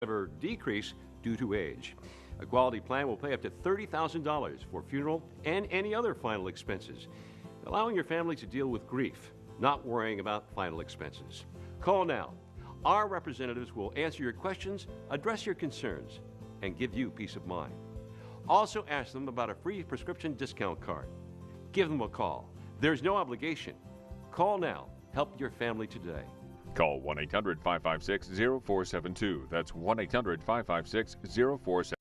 ever decrease due to age. A quality plan will pay up to $30,000 for funeral and any other final expenses, allowing your family to deal with grief, not worrying about final expenses. Call now. Our representatives will answer your questions, address your concerns, and give you peace of mind. Also ask them about a free prescription discount card. Give them a call. There's no obligation. Call now. Help your family today. Call 1-800-556-0472. That's 1-800-556-0472.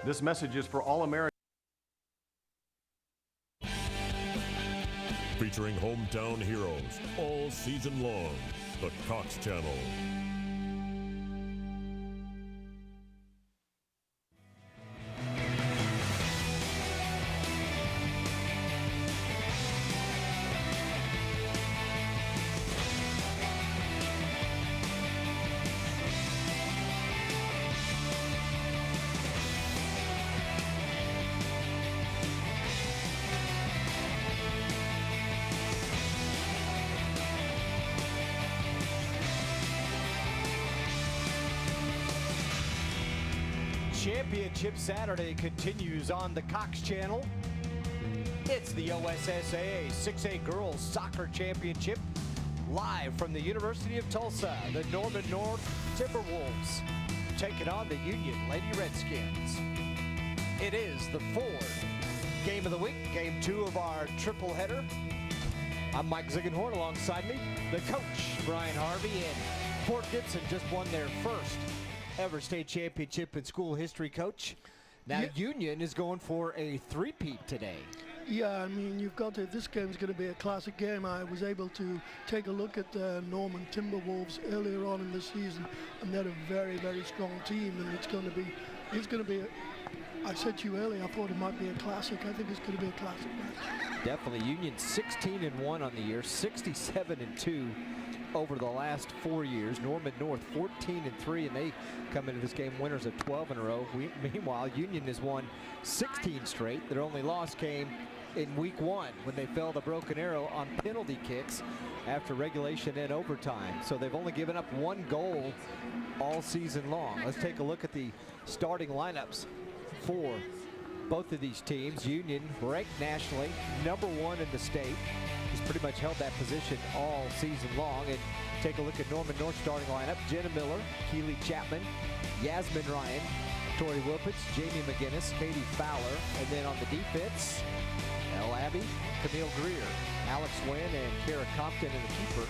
This message is for all Americans. Featuring hometown heroes all season long. The Cox Channel. Championship Saturday continues on the Cox Channel. It's the OSSAA 6A Girls Soccer Championship, live from the University of Tulsa. The Norman North Timberwolves taking on the Union Lady Redskins. It is the fourth game of the week, game 2 of our triple header. I'm Mike Ziegenhorn, alongside me, the coach, Brian Harvey, and Fort Gibson just won their first ever state championship in school history, coach. Now Union is going for a three-peat today. Yeah, I mean, you've got to, this game's going to be a classic game. I was able to take a look at the Norman Timberwolves earlier on in the season, and they're a very, very strong team, and it's going to be I said to you earlier, I thought it might be a classic. I think it's going to be a classic match. Definitely. Union 16-1 on the year, 67-2 over the last 4 years. Norman North 14-3, and they come into this game winners of 12 in a row. Meanwhile, Union has won 16 straight. Their only loss came in week 1 when they fell to Broken Arrow on penalty kicks after regulation and overtime. So they've only given up 1 goal all season long. Let's take a look at the starting lineups for both of these teams. Union, ranked nationally, #1 in the state. He's pretty much held that position all season long. And take a look at Norman North starting lineup. Jenna Miller, Keely Chapman, Yasmin Ryan, Tori Wilpitz, Jamie McGinnis, Katie Fowler. And then on the defense, Elle Abbey, Camille Greer, Alex Wynn, and Kara Compton, and the keeper,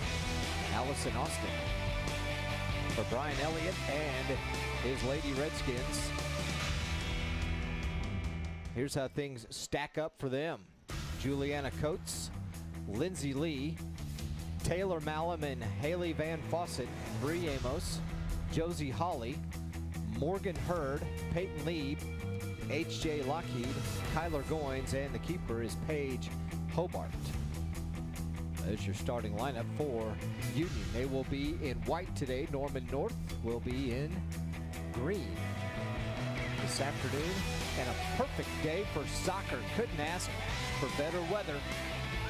Allison Austin. For Brian Elliott and his Lady Redskins, here's how things stack up for them. Juliana Coates, Lindsay Lee, Taylor Malum and Haley Van Fawcett, Bree Amos, Josie Hawley, Morgan Hurd, Peyton Lieb, H.J. Lockheed, Kyler Goins, and the keeper is Paige Hobart. There's your starting lineup for Union. They will be in white today. Norman North will be in green this afternoon. And a perfect day for soccer. Couldn't ask for better weather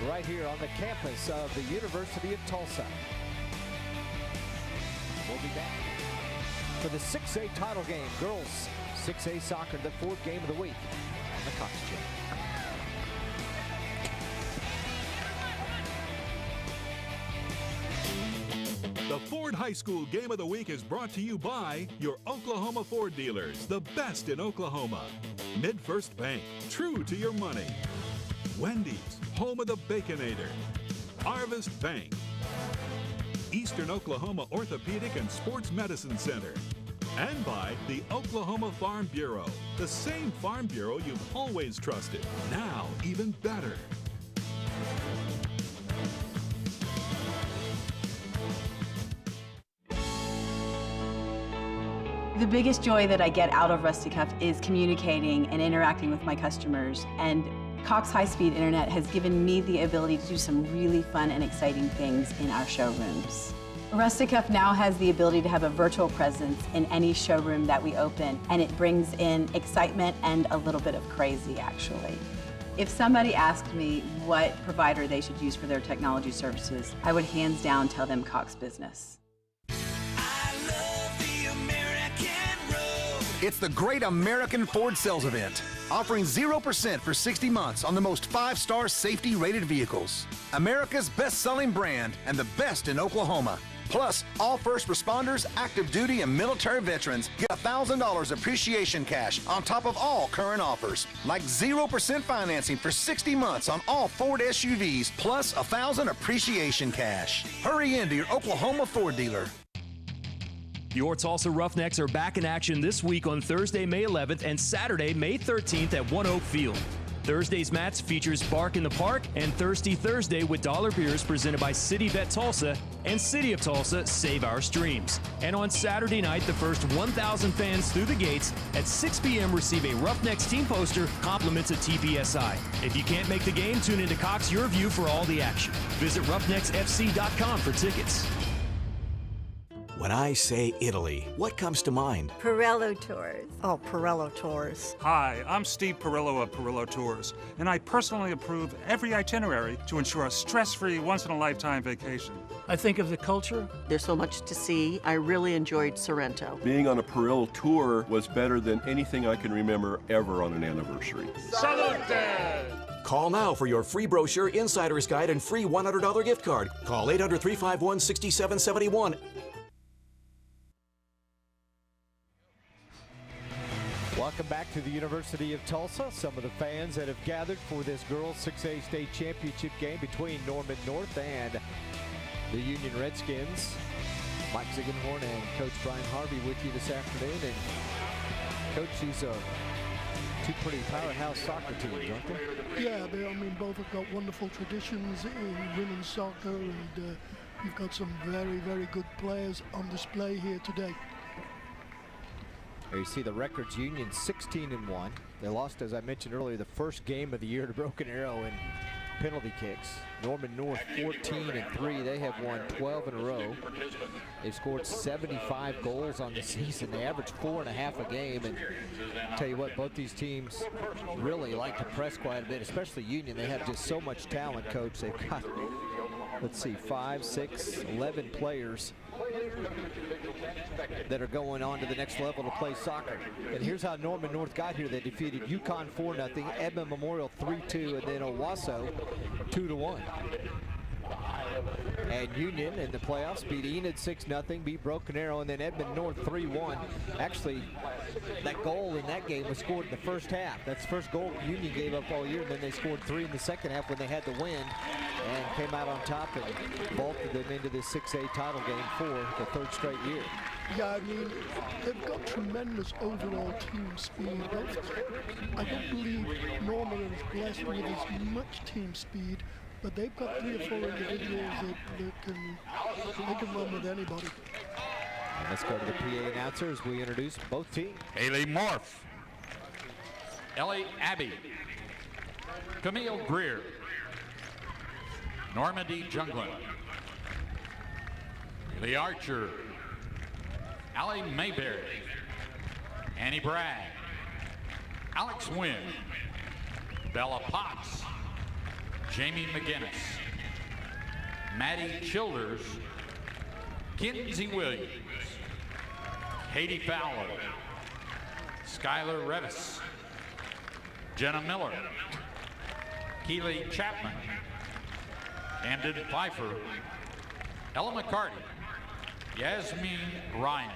right here on the campus of the University of Tulsa. We'll be back for the 6A title game. Girls 6A soccer, the 4th game of the week on the Cox Channel. The Ford High School Game of the Week is brought to you by your Oklahoma Ford dealers, the best in Oklahoma. MidFirst Bank, true to your money. Wendy's, home of the Baconator. Harvest Bank. Eastern Oklahoma Orthopedic and Sports Medicine Center. And by the Oklahoma Farm Bureau, the same Farm Bureau you've always trusted, now even better. The biggest joy that I get out of Rusty Cuff is communicating and interacting with my customers, and Cox High-Speed Internet has given me the ability to do some really fun and exciting things in our showrooms. Rusty Cuff now has the ability to have a virtual presence in any showroom that we open, and it brings in excitement and a little bit of crazy, actually. If somebody asked me what provider they should use for their technology services, I would hands down tell them Cox Business. I love the American It's the Great American Ford Sales Event, offering 0% for 60 months on the most 5-star safety-rated vehicles. America's best-selling brand and the best in Oklahoma. Plus, all first responders, active duty, and military veterans get $1,000 appreciation cash on top of all current offers. Like 0% financing for 60 months on all Ford SUVs, plus $1,000 appreciation cash. Hurry into your Oklahoma Ford dealer. Your Tulsa Roughnecks are back in action this week on Thursday, May 11th and Saturday, May 13th at One Oak Field. Thursday's match features Bark in the Park and Thirsty Thursday with dollar beers presented by City Bet Tulsa and City of Tulsa Save Our Streams. And on Saturday night, the first 1,000 fans through the gates at 6 p.m. receive a Roughnecks team poster, compliments of TPSI. If you can't make the game, tune into Cox YurView for all the action. Visit roughnecksfc.com for tickets. When I say Italy, what comes to mind? Pirello Tours. Oh, Pirello Tours. Hi, I'm Steve Perillo of Perillo Tours, and I personally approve every itinerary to ensure a stress-free, once-in-a-lifetime vacation. I think of the culture. There's so much to see. I really enjoyed Sorrento. Being on a Perillo tour was better than anything I can remember ever on an anniversary. Salute! Call now for your free brochure, insider's guide, and free $100 gift card. Call 800-351-6771. Welcome back to the University of Tulsa. Some of the fans that have gathered for this girls 6A state championship game between Norman North and the Union Redskins. Mike Ziegenhorn and Coach Brian Harvey with you this afternoon. And Coach, these are two pretty powerhouse soccer teams, aren't they? Yeah, both have got wonderful traditions in women's soccer, and you've got some very, very good players on display here today. There you see the records. Union 16-1. They lost, as I mentioned earlier, the first game of the year to Broken Arrow in penalty kicks. Norman North 14-3. They have won 12 in a row. They've scored 75 goals on the season. They average 4.5 a game. And I'll tell you what, both these teams really like to press quite a bit, especially Union. They have just so much talent, Coach. They've got, let's see, 5, 6, 11 players that are going on to the next level to play soccer. And here's how Norman North got here. They defeated UConn 4-0, Edmond Memorial 3-2, and then Owasso 2-1. And Union in the playoffs beat Enid 6-0, beat Broken Arrow, and then Edmond North 3-1. Actually, that goal in that game was scored in the first half. That's the first goal Union gave up all year, and then they scored 3 in the second half when they had the win and came out on top and vaulted them into this 6A title game for the third straight year. Yeah, they've got tremendous overall team speed. I don't believe Norman is blessed with as much team speed, but they've got 3 or 4 individuals that can run with anybody. And let's go to the PA announcer as we introduce both teams. Haley Morph, Ellie Abbey, Camille Greer, Normandy Junglin, Lee Archer, Allie Mayberry, Annie Bragg, Alex Wynn, Bella Potts, Jamie McGinnis, Maddie Childers, Kinsey Williams, Haiti Fowler, Skylar Revis, Jenna Miller, Keely Chapman, Camden Pfeiffer, Ella McCarty, Yasmin Ryan,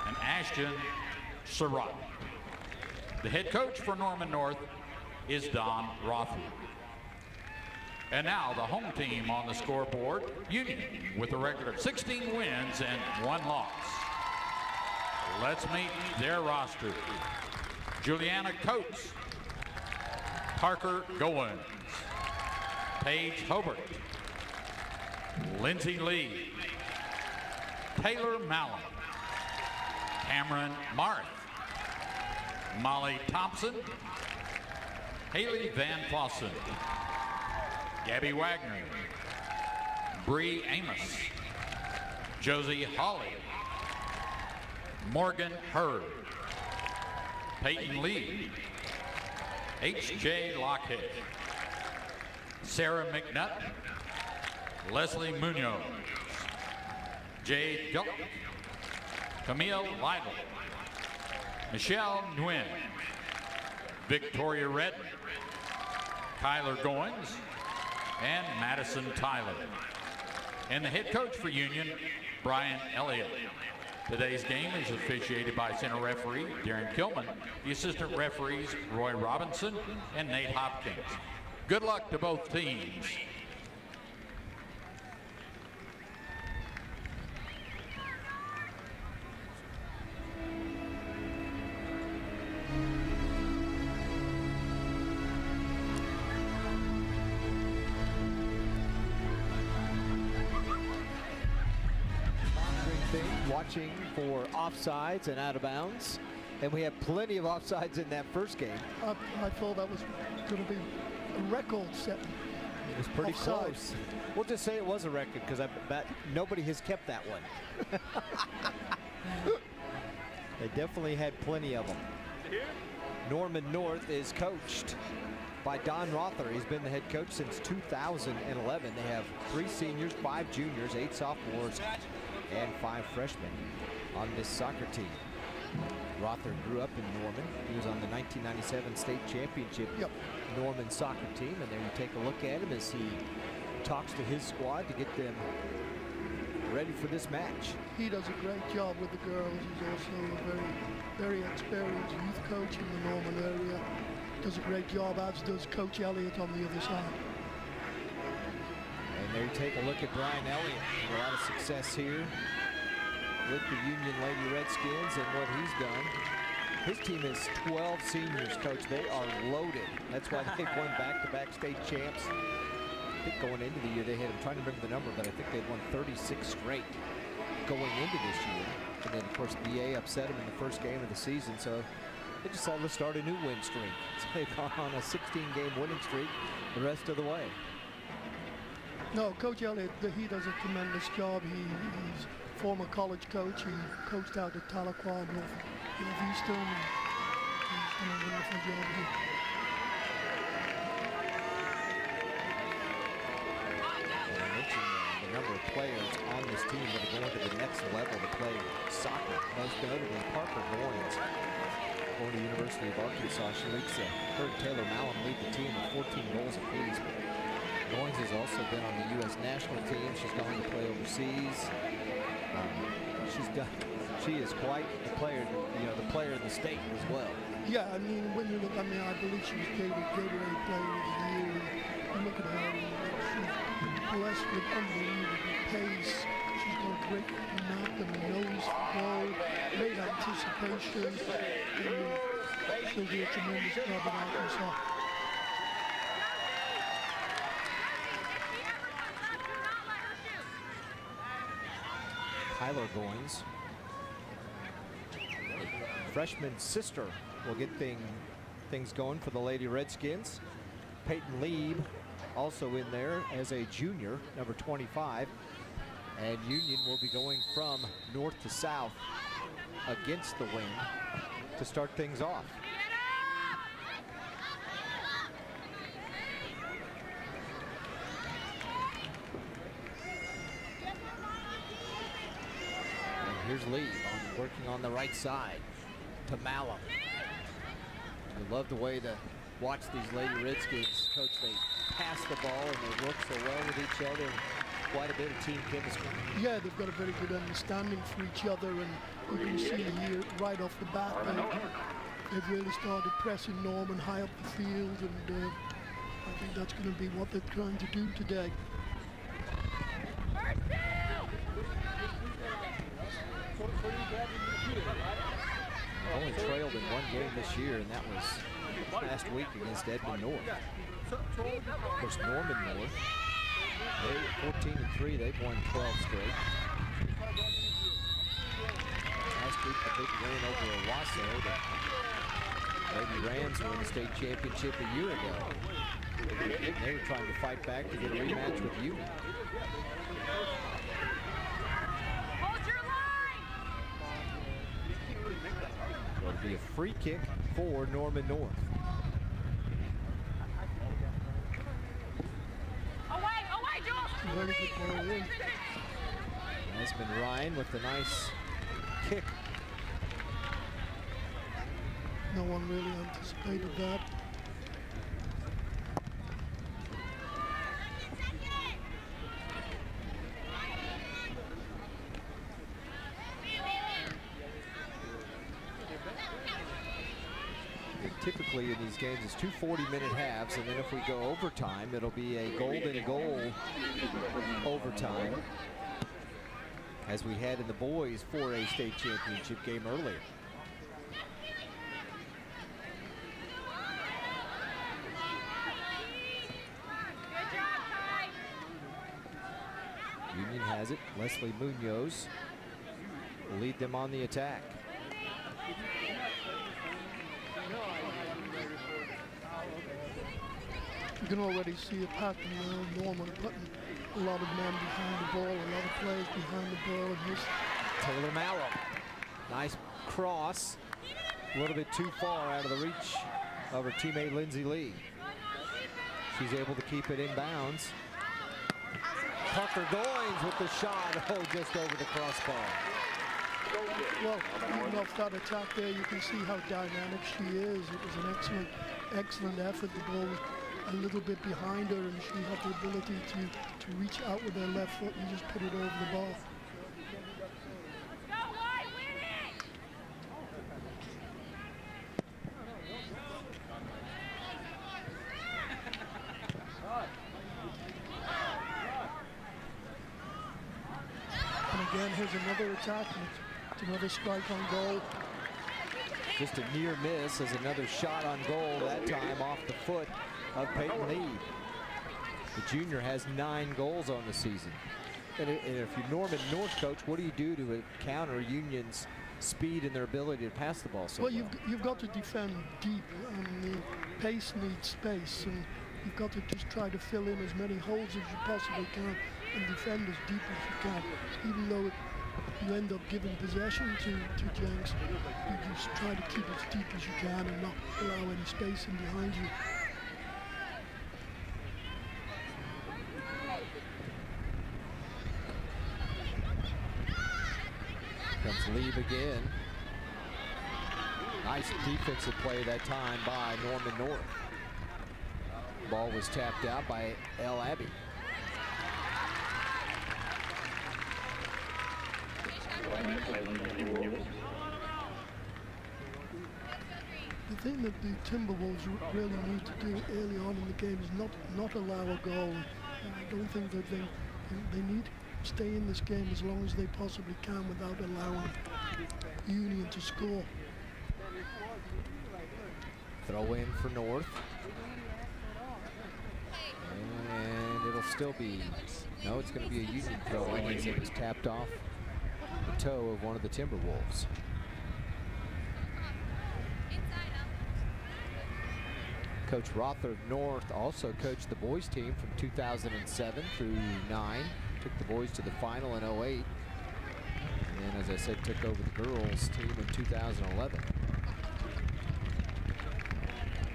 and Ashton Surratt. The head coach for Norman North is Don Rothman. And now the home team on the scoreboard, Union, with a record of 16 wins and 1 loss. Let's meet their roster. Juliana Coates, Parker Goins, Paige Hobart, Lindsay Lee, Taylor Mallon, Cameron Marth, Molly Thompson, Haley Van Fossen, Gabby Wagner, Bree Amos, Josie Holly, Morgan Hurd, Peyton Lee, H.J. Lockhead, Sarah McNutt, Leslie Munoz, Jade Gullick, Camille Lytle, Michelle Nguyen, Victoria Redden, Kyler Goins, and Madison Tyler. And the head coach for Union, Brian Elliott. Today's game is officiated by center referee Darren Kilman, the assistant referees Roy Robinson and Nate Hopkins. Good luck to both teams. Watching for offsides and out of bounds, and we had plenty of offsides in that first game. I thought that was going to be a record set. It was pretty close. We'll just say it was a record because I bet nobody has kept that one. They definitely had plenty of them. Norman North is coached by Don Rother. He's been the head coach since 2011. They have 3 seniors, 5 juniors, 8 sophomores, and 5 freshmen on this soccer team. Rother grew up in Norman. He was on the 1997 state championship Norman soccer team, and there you take a look at him as he talks to his squad to get them ready for this match. He does a great job with the girls. He's also a very experienced youth coach in the Norman area. Does a great job, as does Coach Elliott on the other side. And there you take a look at Brian Elliott. A lot of success here with the Union Lady Redskins and what he's done. His team is 12 seniors, Coach. They are loaded. That's why they've won back-to-back state champs. I think going into the year they had, I'm trying to remember the number, but I think they'd won 36 straight going into this year. And then, of course, BA upset them in the first game of the season, so they decided to start a new win streak. So they've gone on a 16-game winning streak the rest of the way. No, Coach Elliott, he does a tremendous job. He's a former college coach. He coached out at Tahlequah, Northeastern. He's done a wonderful job here. I mentioned the number of players on this team that are going to the next level to play soccer. Most notably, Parker Goins, going to the University of Arkansas. She leads her and Taylor Malum lead the team with 14 goals apiece. Goins has also been on the U.S. national team. She's gone to play overseas. She is quite the player, the player in the state as well. Yeah, I mean, when you look, I believe she was Gatorade Player of the Year. You look at her, she's blessed with unbelievable pace. She's got a great mouth and nose flow, great anticipation. And she'll do a tremendous job at Arkansas. Tyler Goins, freshman sister, will get things going for the Lady Redskins. Peyton Lieb also in there as a junior, number 25. And Union will be going from north to south against the wind to start things off. Here's Lee working on the right side to Malum. I love the way to watch these Lady Redskins, Coach. They pass the ball and they work so well with each other. Quite a bit of team chemistry. Yeah, they've got a very good understanding for each other, and you can see here right off the bat they've really started pressing Norman high up the field, and I think that's going to be what they're trying to do today. Only trailed in one game this year, and that was last week against Edmond North. Of course, Norman North, they're 14-3. They've won 12 straight. Last week, the big win over Owasso. The Lady Rams were in the state championship a year ago. They were trying to fight back to get a rematch with you. It'll be a free kick for Norman North. Very good ball in. Esmond Ryan with a nice kick. one really anticipated that. Typically in these games, it's 2 40-minute halves, and then if we go overtime, it'll be a golden goal overtime, as we had in the boys 4A state championship game earlier. Union has it. Leslie Munoz will lead them on the attack. You can already see a pattern now. Norman putting a lot of men behind the ball, a lot of players behind the ball. And this Taylor Mallow. Nice cross. A little bit too far out of the reach of her teammate Lindsay Lee. She's able to keep it in bounds. Tucker Goins with the shot. Oh, just over the crossbar. Well, even off that attack there, you can see how dynamic she is. It was an excellent effort. The ball was a little bit behind her, and she had the ability to reach out with her left foot and just put it over the ball. And again, here's another attack, and it's another strike on goal. Just a near miss as another shot on goal, that time off the foot of Peyton Lee. The junior has 9 goals on the season. And if you're Norman North, coach, what do you do to counter Union's speed and their ability to pass the ball so well? You've got to defend deep, and the pace needs space, and you've got to just try to fill in as many holes as you possibly can and defend as deep as you can. Even though you end up giving possession to Jenks, you just try to keep it as deep as you can and not allow any space in behind you. Comes Leave again. Nice defensive play that time by Norman North. Ball was tapped out by El Abbey. The thing that the Timberwolves really need to do early on in the game is not allow a goal. I don't think that they need to stay in this game as long as they possibly can without allowing Union to score. Throw in for North. And it'll still be, no, it's going to be a Union throw in as it was tapped off the toe of one of the Timberwolves. Coach Rother of North also coached the boys team from 2007 through 9. Took the boys to the final in 08. And as I said, took over the girls team in 2011.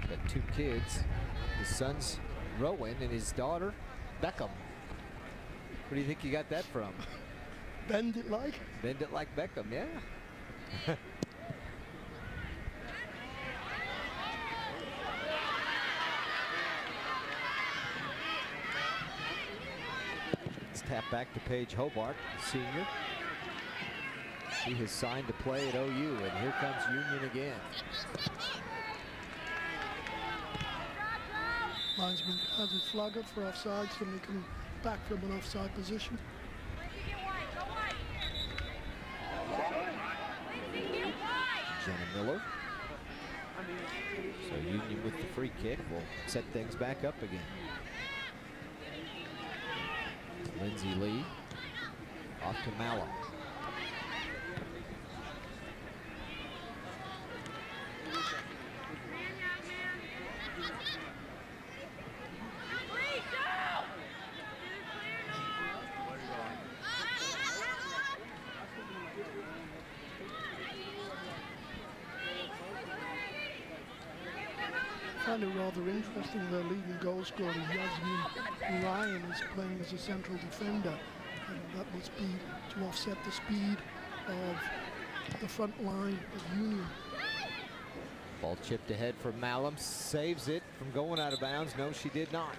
Got 2 kids. His son's Rowan and his daughter Beckham. Where do you think you got that from? Bend it like? Bend it like Beckham, yeah. Let's tap back to Paige Hobart, senior. She has signed to play at OU, and here comes Union again. Linesman has his flag up for offside, so they come back from an offside position. Jenna Miller. So Union with the free kick will set things back up again. Lindsay Lee off to Mallow. I find it rather interesting their leading goal scorer, Yasmin Ryan, is playing as a central defender. And that must be to offset the speed of the front line of Union. Ball chipped ahead for Malum, saves it from going out of bounds. No, she did not.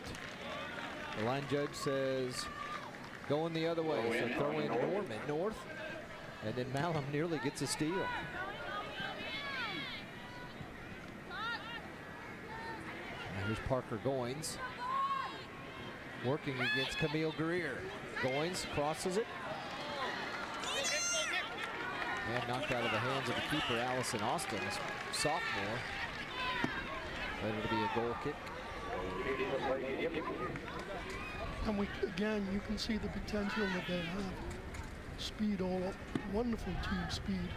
The line judge says going the other way, so throw in Norman North, and then Malum nearly gets a steal. Now here's Parker Goins working against Camille Greer. Goins crosses it. And knocked out of the hands of the keeper, Allison Austin, a sophomore. Ready to be a goal kick. And again, you can see the potential that they have. Speed all up, wonderful team speed.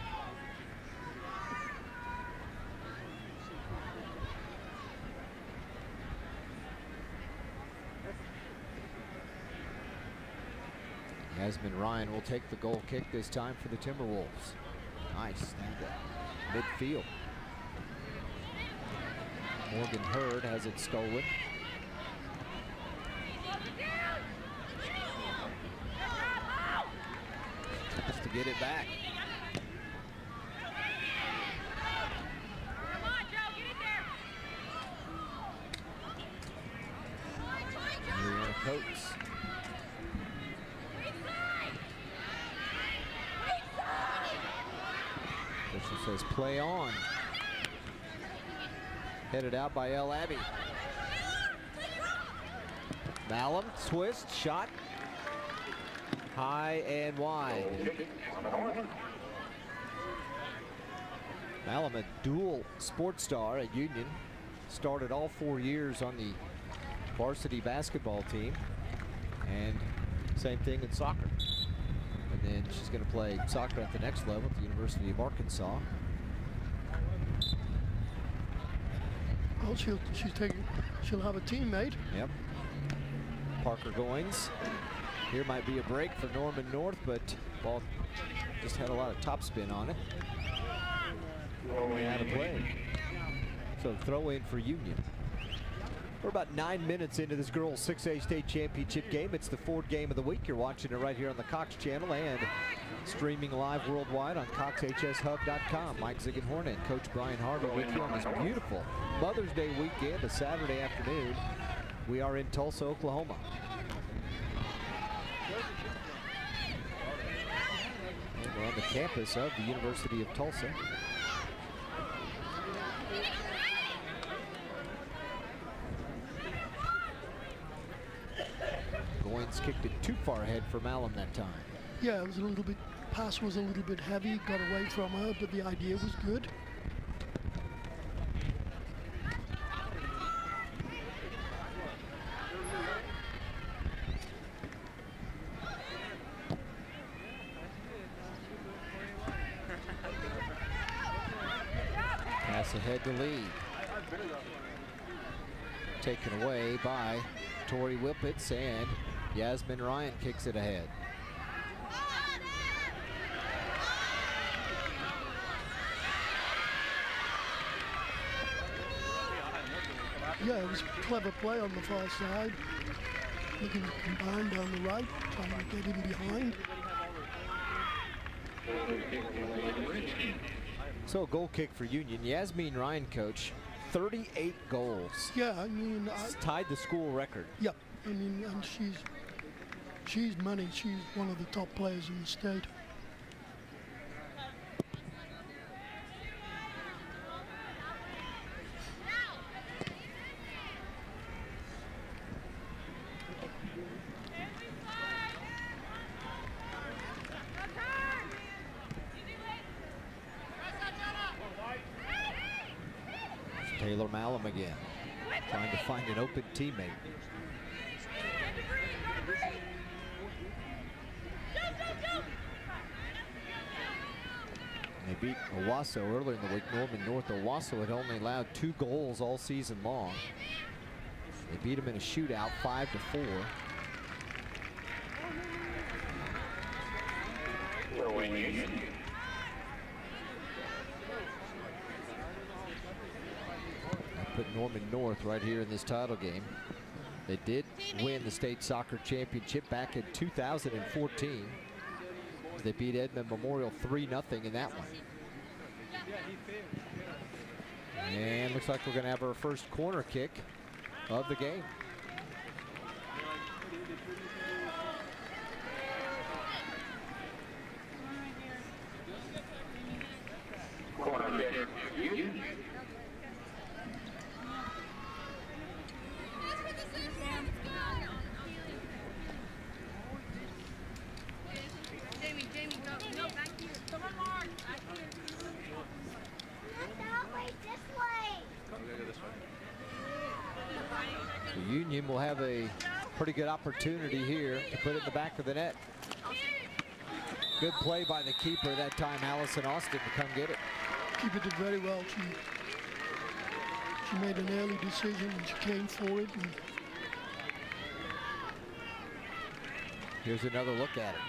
Yasmin Ryan will take the goal kick this time for the Timberwolves. Nice, midfield. Morgan Hurd has it stolen. Has to get it back. Juliana Coates. Official says play on. Headed out by El Abbey. Malum, twist, shot. High and wide. Malum, a dual sports star at Union. Started all 4 years on the varsity basketball team. And same thing in soccer. And then she's going to play soccer at the next level at the University of Arkansas. Well, she'll have a teammate. Yep. Parker Goins. Here might be a break for Norman North, but ball just had a lot of topspin on it. Out of play. So throw in for Union. We're about 9 minutes into this girls 6A state championship game. It's the Ford game of the week. You're watching it right here on the Cox channel and streaming live worldwide on coxhshub.com. Mike Ziegenhorn and Coach Brian Harvey with you on this beautiful Mother's Day weekend, a Saturday afternoon. We are in Tulsa, Oklahoma. And we're on the campus of the University of Tulsa. Goins kicked it too far ahead for Malum that time. Yeah, it was a little bit, pass was a little bit heavy, got away from her, but the idea was good. Pass ahead to lead. Taken away by Tori Whippets, and Yasmin Ryan kicks it ahead. Yeah, it was a clever play on the far side. Looking to combine down the right, trying to get in behind. So a goal kick for Union. Yasmin Ryan, coach, 38 goals. Yeah, I mean, tied the school record. Yep, I mean, and she's money. She's one of the top players in the state. Taylor Malum again, trying to find an open teammate. They beat Owasso earlier in the week. Norman North. Owasso had only allowed 2 goals all season long. They beat them in a shootout 5-4. Put Norman North right here in this title game. They did win the state soccer championship back in 2014. They beat Edmond Memorial 3-0 in that one. And looks like we're going to have our first corner kick of the game. Union will have a pretty good opportunity here to put it in the back of the net. Good play by the keeper that time, Allison Austin, to come get it. Keeper did very well. She made an early decision and she came for it. And here's another look at it.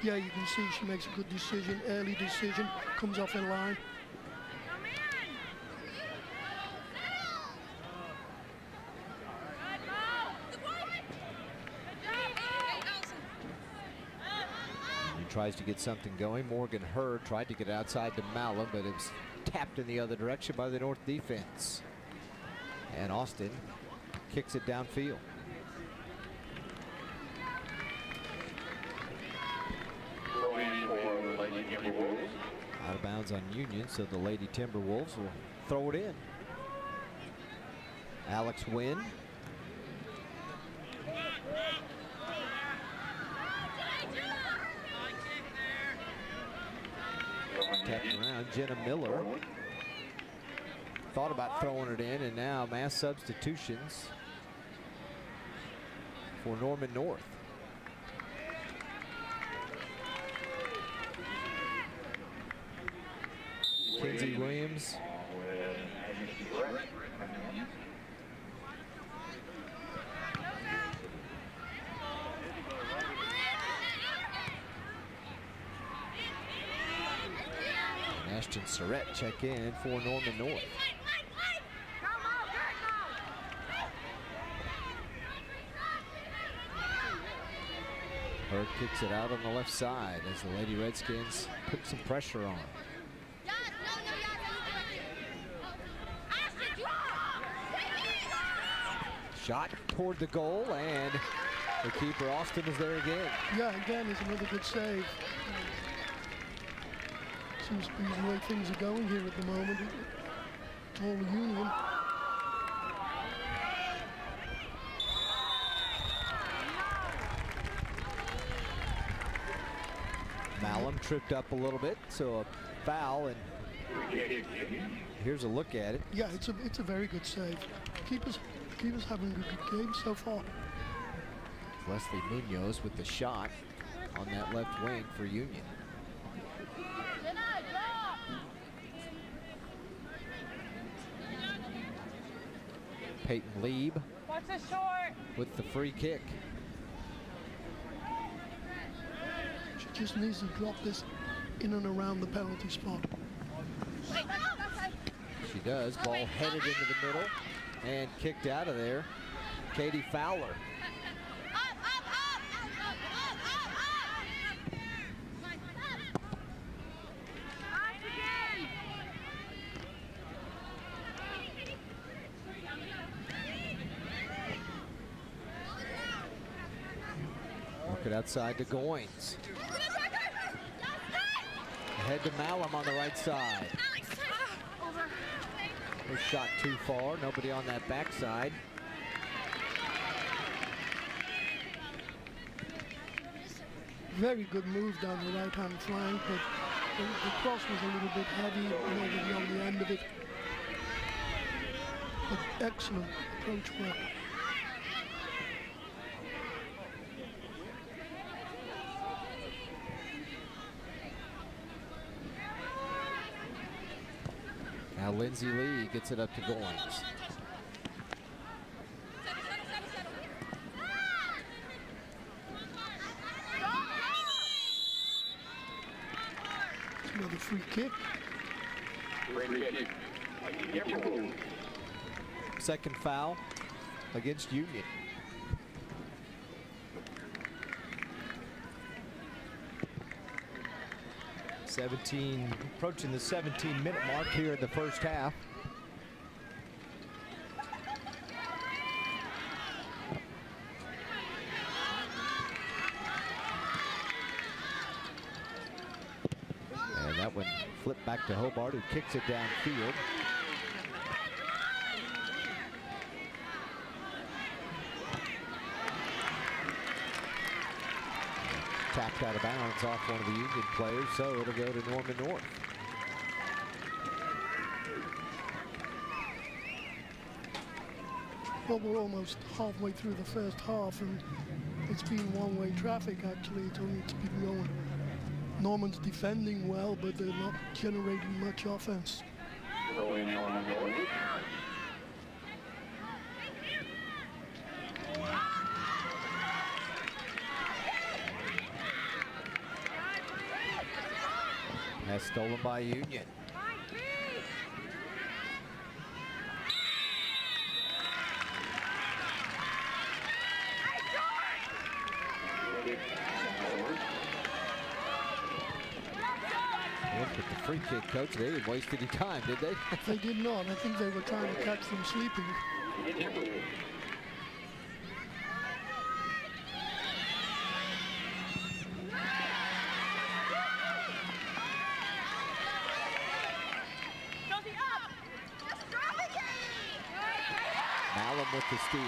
yeah, you can see she makes a good decision, early decision, comes off in line. Tries to get something going. Morgan Hurd tried to get outside to Malum, but it was tapped in the other direction by the North defense. And Austin kicks it downfield. Out of bounds on Union, so the Lady Timberwolves will throw it in. Alex Wynn. Tapped around. Jenna Miller thought about throwing it in, and now mass substitutions for Norman North. Kinsey Williams. Ashton Surratt check in for Norman North. Hurd kicks it out on the left side as the Lady Redskins put some pressure on. Shot toward the goal, and the keeper Austin is there again. Yeah, again, is another good save. Seems to be the way things are going here at the moment. All Union. Malum tripped up a little bit, so a foul, and here's a look at it. Yeah, it's a very good save. Keeper's having a good game so far. Leslie Munoz with the shot on that left wing for Union. Peyton Lieb with the free kick. She just needs to drop this in and around the penalty spot. She does. Ball headed into the middle and kicked out of there. Katie Fowler. Work it outside to Goins. Ahead to Malum on the right side. Was shot too far. Nobody on that backside. Very good move down the right-hand flank, but the cross was a little bit heavy, nobody on the end of it. But excellent approach work. Now Lindsay Lee gets it up to Goins. Another free kick. Second foul against Union. Approaching the 17-minute mark here in the first half. And that one flipped back to Hobart, who kicks it downfield. Tapped out of bounds off one of the Union players, so it'll go to Norman North. Well, we're almost halfway through the first half, and it's been one-way traffic, actually. It's been going. Norman's defending well, but they're not generating much offense. That's stolen by Union. Look at the free kick, coach. They didn't waste any time, did they? They did not. I think they were trying to catch them sleeping. Allen with the steal.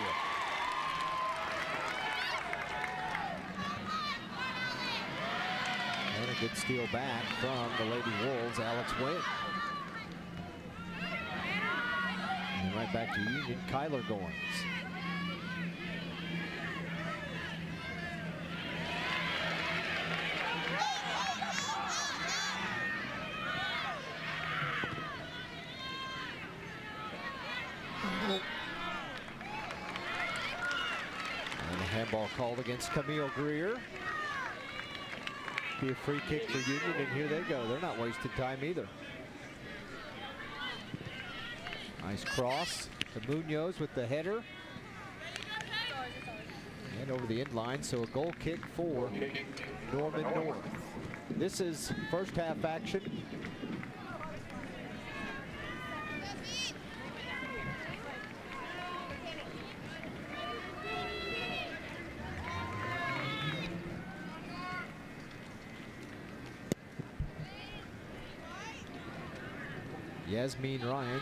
And a good steal back from the Lady Wolves, Alex Wynn. And right back to Union, Kyler Goins. Handball called against Camille Greer. Be a free kick for Union, and here they go. They're not wasting time either. Nice cross to Munoz with the header. And over the end line, so a goal kick for Norman North. This is first half action. Yasmin Ryan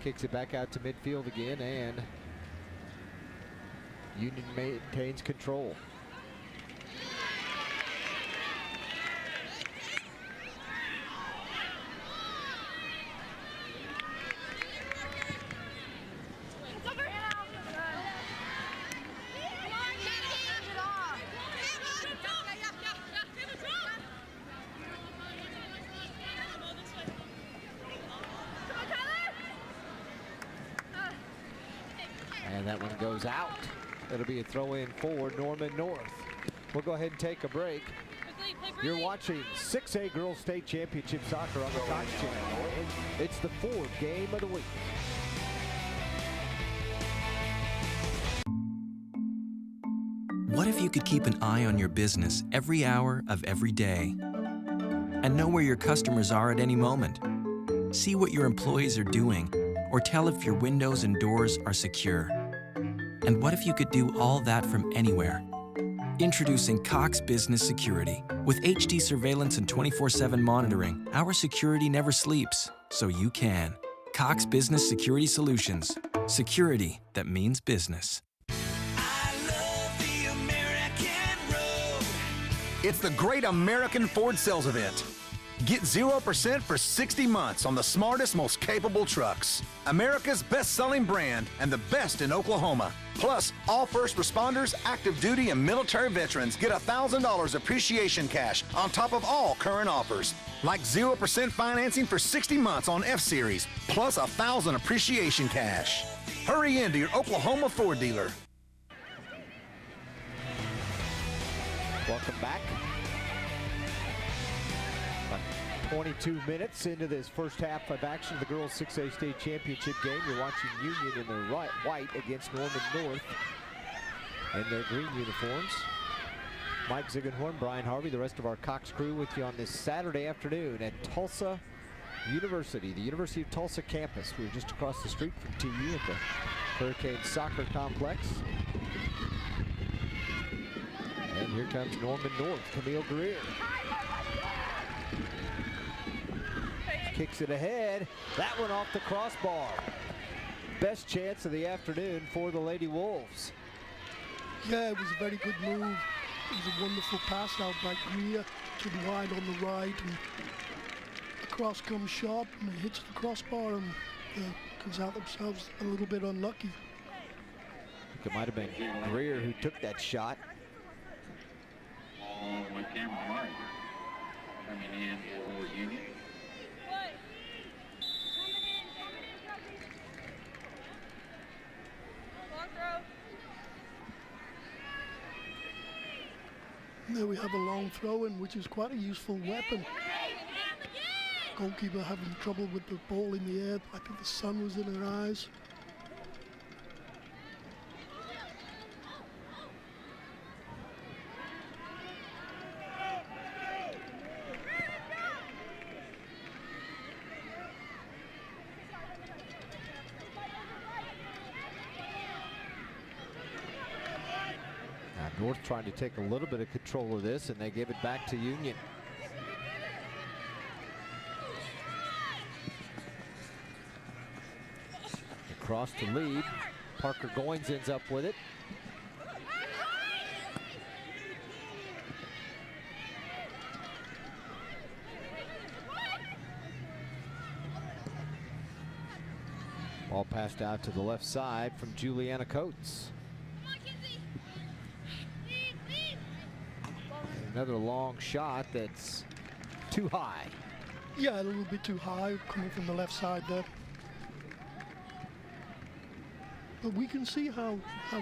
kicks it back out to midfield again, and Union maintains control. And that one goes out. It'll be a throw in for Norman North. We'll go ahead and take a break. You're watching 6A Girls State Championship Soccer on the Cox Channel. It's the fourth game of the week. What if you could keep an eye on your business every hour of every day and know where your customers are at any moment? See what your employees are doing, or tell if your windows and doors are secure. And what if you could do all that from anywhere? Introducing Cox Business Security. With HD surveillance and 24/7 monitoring, our security never sleeps, so you can. Cox Business Security Solutions. Security that means business. It's the Great American Ford Sales Event. Get 0% for 60 months on the smartest, most capable trucks. America's best-selling brand and the best in Oklahoma. Plus, all first responders, active duty, and military veterans get $1,000 appreciation cash on top of all current offers. Like 0% financing for 60 months on F-Series, plus $1,000 appreciation cash. Hurry into your Oklahoma Ford dealer. Welcome back. 22 minutes into this first half of action of the Girls 6A State Championship game. You're watching Union in their white against Norman North in their green uniforms. Mike Ziegenhorn, Brian Harvey, the rest of our Cox crew with you on this Saturday afternoon at Tulsa University, the University of Tulsa campus. We're just across the street from TU at the Hurricane Soccer Complex. And here comes Norman North, Camille Greer. Kicks it ahead. That one off the crossbar. Best chance of the afternoon for the Lady Wolves. Yeah, it was a very good move. It was a wonderful pass out by Greer to the wide on the right, and across comes Sharp and it hits the crossbar and comes out themselves a little bit unlucky. I think it might have been Greer who took that shot. Coming in for Union. There we have a long throw-in, which is quite a useful weapon. Goalkeeper having trouble with the ball in the air. I think the sun was in her eyes. North trying to take a little bit of control of this, and they give it back to Union. Across the lead. Parker Goins ends up with it. Ball passed out to the left side from Juliana Coates. Another long shot that's too high. Yeah, a little bit too high coming from the left side there. But we can see how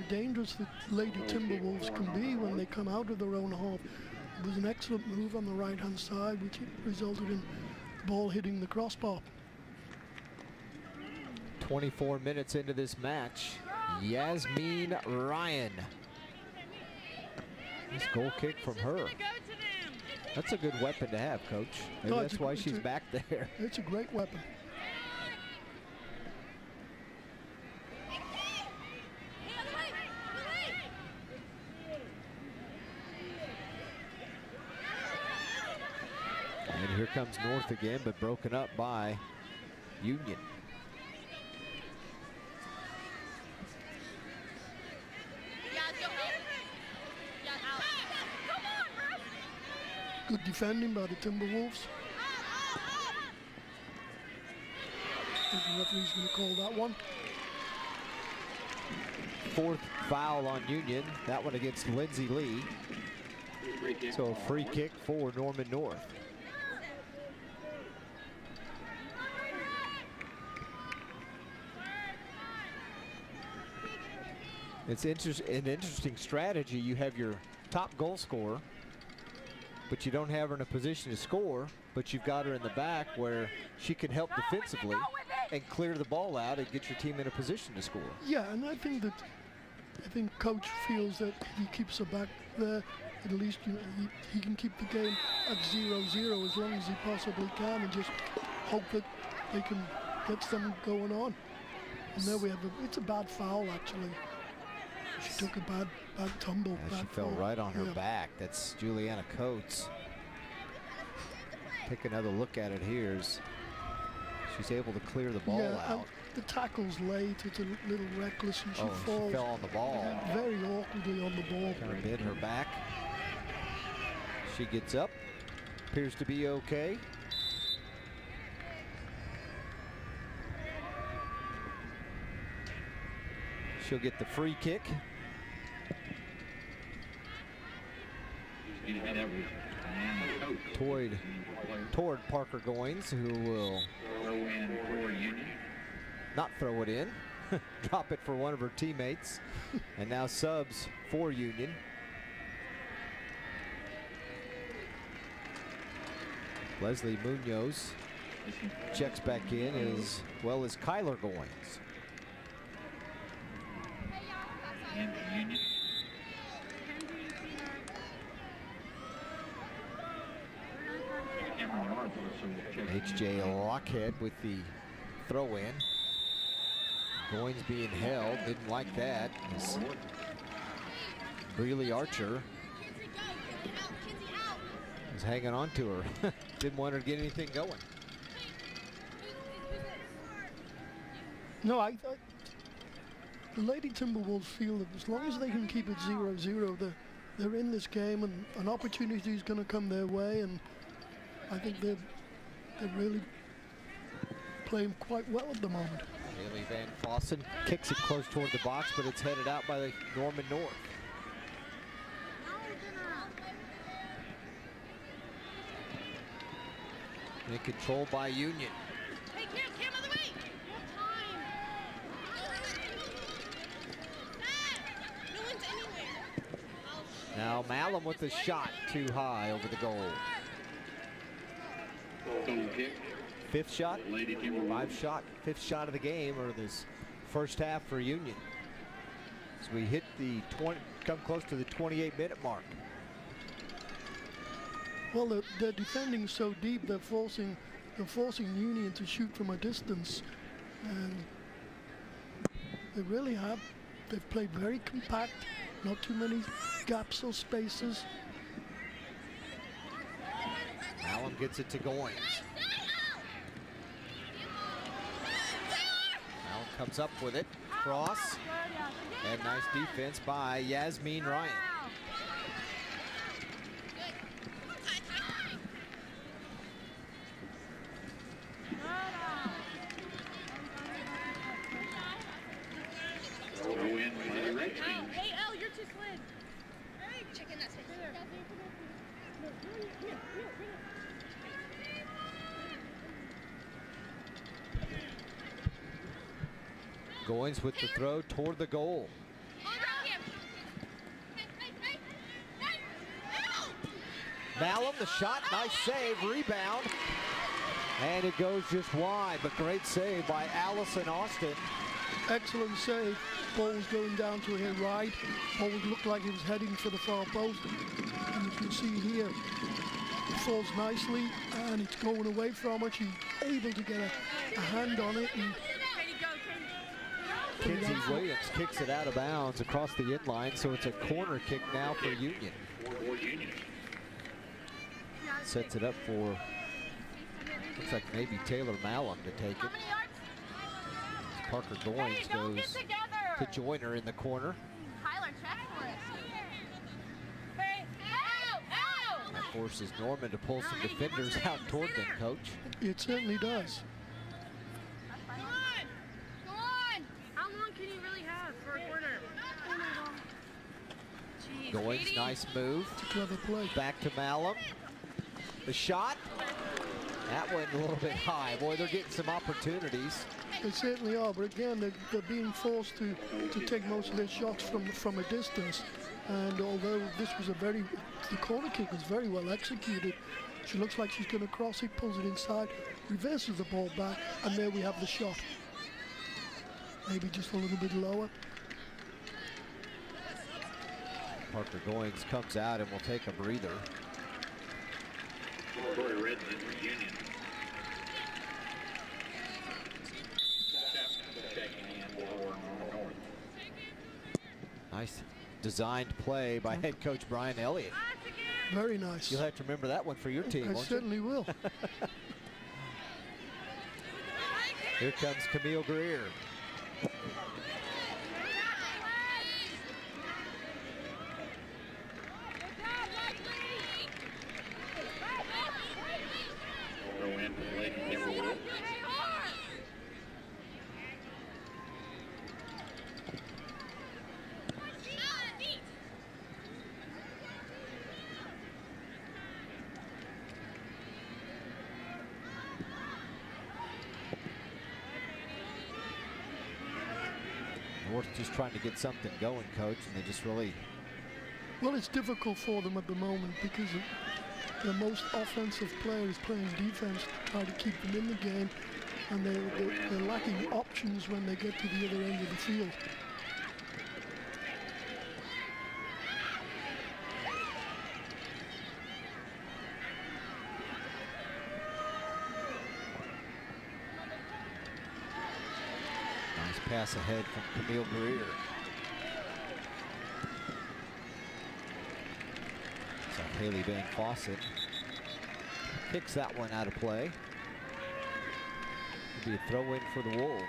dangerous the Lady Timberwolves can be when they come out of their own half. It was an excellent move on the right-hand side, which resulted in the ball hitting the crossbar. 24 minutes into this match, Yasmin Ryan. Nice goal kick from her. That's a good weapon to have, Coach. Maybe that's why she's back there. It's a great weapon. And here comes North again, but broken up by Union. Good defending by the Timberwolves. I think the referee's going to call that one. Fourth foul on Union. That one against Lindsay Lee. So a free kick for Norman North. It's an interesting strategy. You have your top goal scorer, but you don't have her in a position to score, but you've got her in the back where she can help defensively and clear the ball out and get your team in a position to score. Yeah, and I think Coach feels that if he keeps her back there, at least he can keep the game at 0-0 as long as he possibly can, and just hope that they can get something going on. And there we have it's a bad foul actually. She took a bad tumble. Yeah, she fell right on her back. That's Juliana Coates. Take another look at it here. She's able to clear the ball out. The tackle's late. It's a little reckless, and she falls. She fell on the ball. Very awkwardly on the ball. Kind of bit her back. She gets up. Appears to be okay. She'll get the free kick. Toward Parker Goins, who will not throw it in, drop it for one of her teammates, and now subs for Union. Leslie Munoz checks back in, as well as Kyler Goins. H.J. Lockhead with the throw in. Goins being held, didn't like that. Breely Archer was hanging on to her. Didn't want her to get anything going. No, the Lady Timberwolves feel that as long as they can keep it 0-0, they're in this game, and an opportunity is going to come their way, and I think they're really playing quite well at the moment. Haley Van Fossen kicks it close toward the box, but it's headed out by the Norman North. In control by Union. Hey, Cam, other way. No one's anywhere. Now Malum with the shot too high over the goal. Fifth shot, fifth shot of the game, or this first half for Union. As we hit the come close to the 28-minute mark. Well, they're defending so deep, they're forcing Union to shoot from a distance, and they really have. They've played very compact, not too many gaps or spaces. Allen gets it to Goins. Allen comes up with it, cross, and nice defense by Yasmin Ryan. Hey, El, you're too slid. Check in that space. Goins with the throw toward the goal. Malum, the shot, nice save, rebound. And it goes just wide, but great save by Allison Austin. Excellent save. Ball was going down to her right. Ball looked like he was heading for the far post. And you can see here, it falls nicely and it's going away from her. She's able to get a hand on it. And Kinsey Williams kicks it out of bounds across the inline, so it's a corner kick now for Union. Sets it up for, looks like maybe Taylor Malum to take it. Parker Goins goes to join her in the corner. Tyler, check for it. Hey, ow! That forces Norman to pull some defenders out toward them, Coach. It certainly does. Go on! How long can you really have for a corner? Goins, nice move. It's a clever play. Back to Malum. The shot. That went a little bit high. Boy, they're getting some opportunities. They certainly are, but again, they're being forced to take most of their shots from a distance. And although this was the corner kick was very well executed, she looks like she's going to cross it, pulls it inside, reverses the ball back, and there we have the shot. Maybe just a little bit lower. Parker Goins comes out and will take a breather. Nice designed play by head coach Brian Elliott. Very nice. You'll have to remember that one for your team, won't you? I certainly will. Here comes Camille Greer. North just trying to get something going, Coach, and they just really... Well, it's difficult for them at the moment because the most offensive player is playing defense to try to keep them in the game, and they're lacking options when they get to the other end of the field. pass ahead from Camille Greer. So Haley Van Fawcett kicks that one out of play. It'll be a throw in for the Wolves.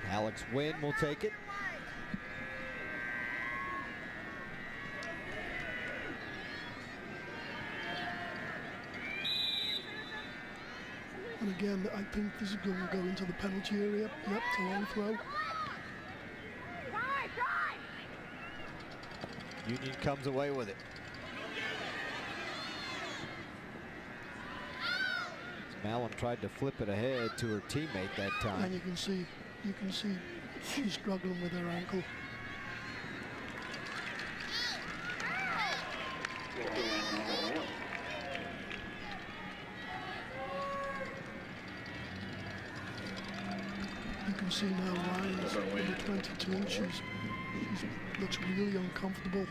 Alex Wynn will take it. And again, I think this is going to go into the penalty area. Yep, it's a long throw. Union comes away with it. Malum tried to flip it ahead to her teammate that time. And you can see she's struggling with her ankle. You can see now Ryan's number 22. She looks really uncomfortable.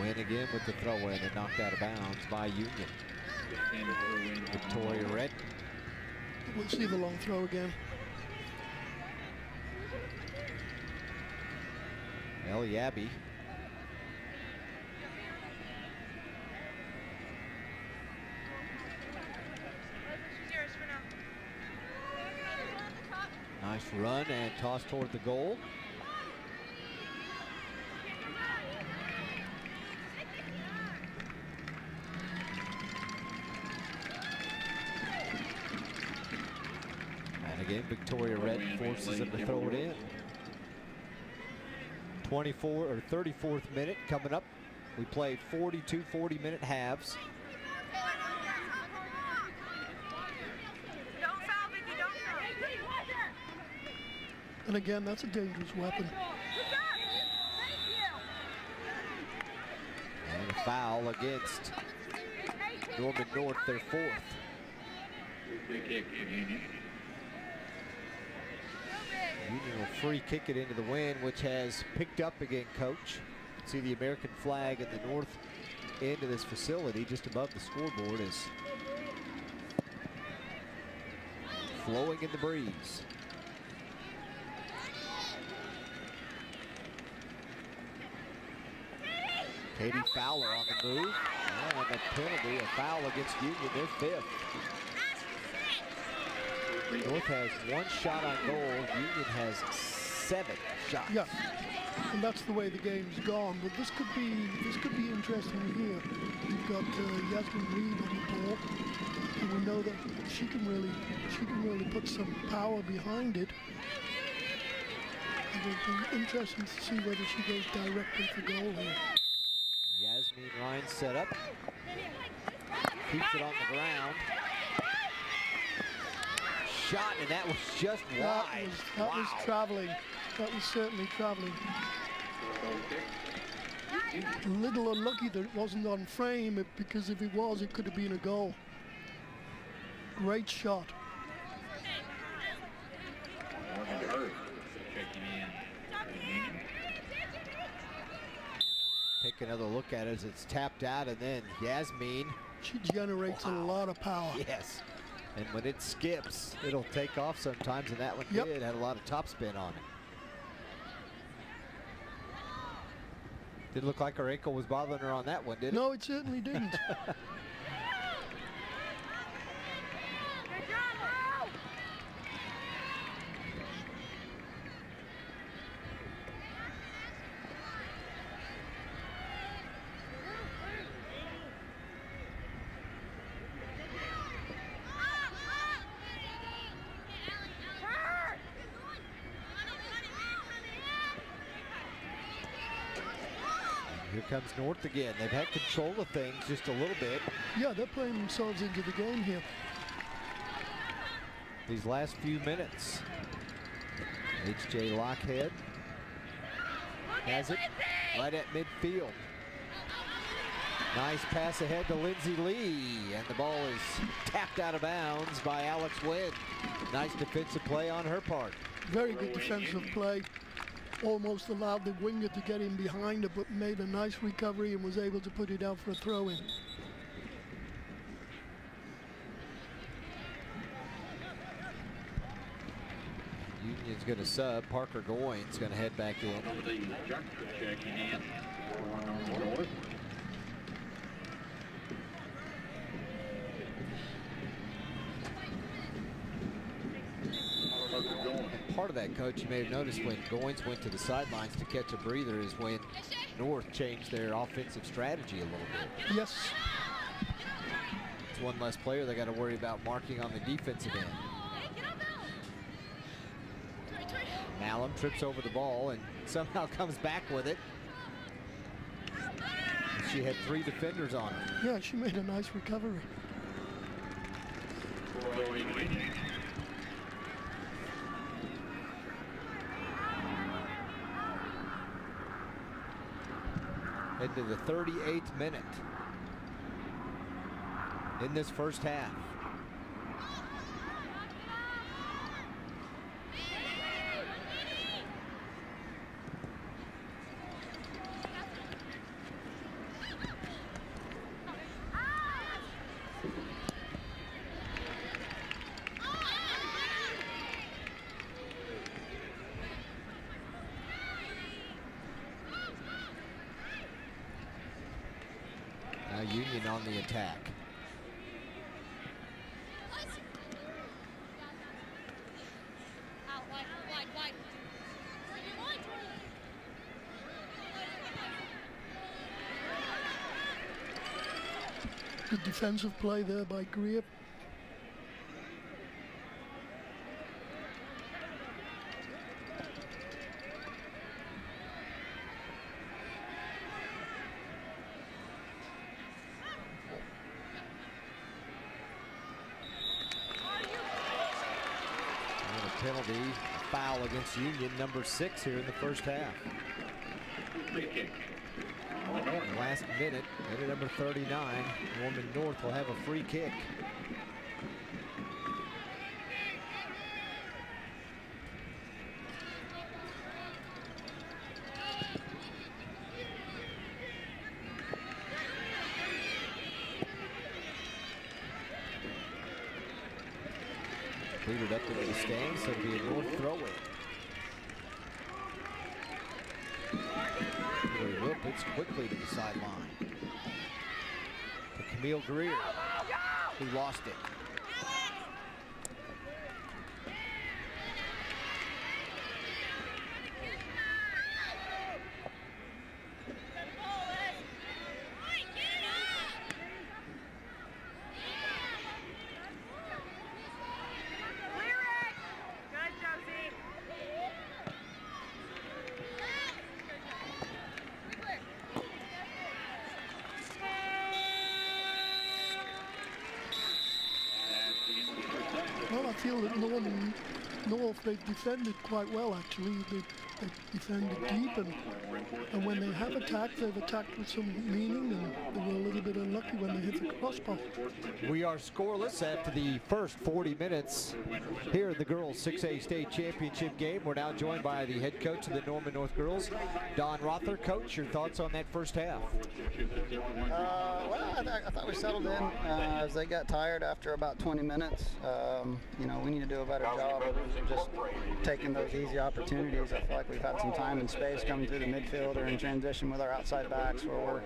Win again with the throw in and knocked out of bounds by Union. Victoria Red. We'll see the long throw again. Ellie Abbey. Nice run and toss toward the goal. And again, Victoria Red forces him to throw it in. 34th minute coming up. We play 42 40-minute halves. And again, that's a dangerous weapon. And a foul against Norman North, their fourth. Union will free kick it into the wind, which has picked up again, Coach. See the American flag at the north end of this facility, just above the scoreboard, is flowing in the breeze. Katie Fowler on the move. And a penalty, a foul against Union, their fifth. North has one shot on goal. Union has 7 shots. Yeah, and that's the way the game's gone. But this could be interesting here. You've got Yasmin Reed on the ball, and we know that she can really put some power behind it. It'll be interesting to see whether she goes directly for goal here. Yasmin Ryan set up. Keeps it on the ground. Shot, and that was just wide. That was traveling. That was certainly traveling. A little unlucky that it wasn't on frame, because if it was, it could have been a goal. Great shot. Take another look at it as it's tapped out, and then Yasmin. She generates a lot of power. Yes. And when it skips, it'll take off sometimes, and that one did. Had a lot of topspin on it. Didn't look like her ankle was bothering her on that one, did it? No, it certainly didn't. Here comes North again. They've had control of things just a little bit. Yeah, they're playing themselves into the game here. These last few minutes. H.J. Lockhead has it right at midfield. Nice pass ahead to Lindsay Lee, and the ball is tapped out of bounds by Alex Wynn. Nice defensive play on her part. Very good defensive play. almost allowed the winger to get in behind her, but made a nice recovery and was able to put it out for a throw-in. Union's going to sub. Parker Goins going to head back in. And part of that, Coach, you may have noticed when Goins went to the sidelines to catch a breather is when North changed their offensive strategy a little bit. Yes. It's one less player they got to worry about marking on the defensive end. Malum trips over the ball and somehow comes back with it. She had 3 defenders on her. Yeah, she made a nice recovery. Into the 38th minute in this first half. Union on the attack. Good defensive play there by Greer. Penalty, foul against Union, number 6 here in the first half. Last minute number 39, Norman North will have a free kick. Cleared up into the stands, so it'll be a North throw-in. He whips quickly to the sideline. To Camille Greer, who lost it. Well, I feel that North, they've defended quite well, actually. They defended deep, and when they have attacked, they've attacked with some meaning, and they were a little bit unlucky when they hit the crossbar. We are scoreless after the first 40 minutes here in the girls' 6A state championship game. We're now joined by the head coach of the Norman North girls, Don Rother. Coach, your thoughts on that first half? Well, I thought we settled in as they got tired after about 20 minutes. You know, we need to do a better job of just taking those easy opportunities. I feel like we've had some time and space coming through the midfield or in transition with our outside backs where we're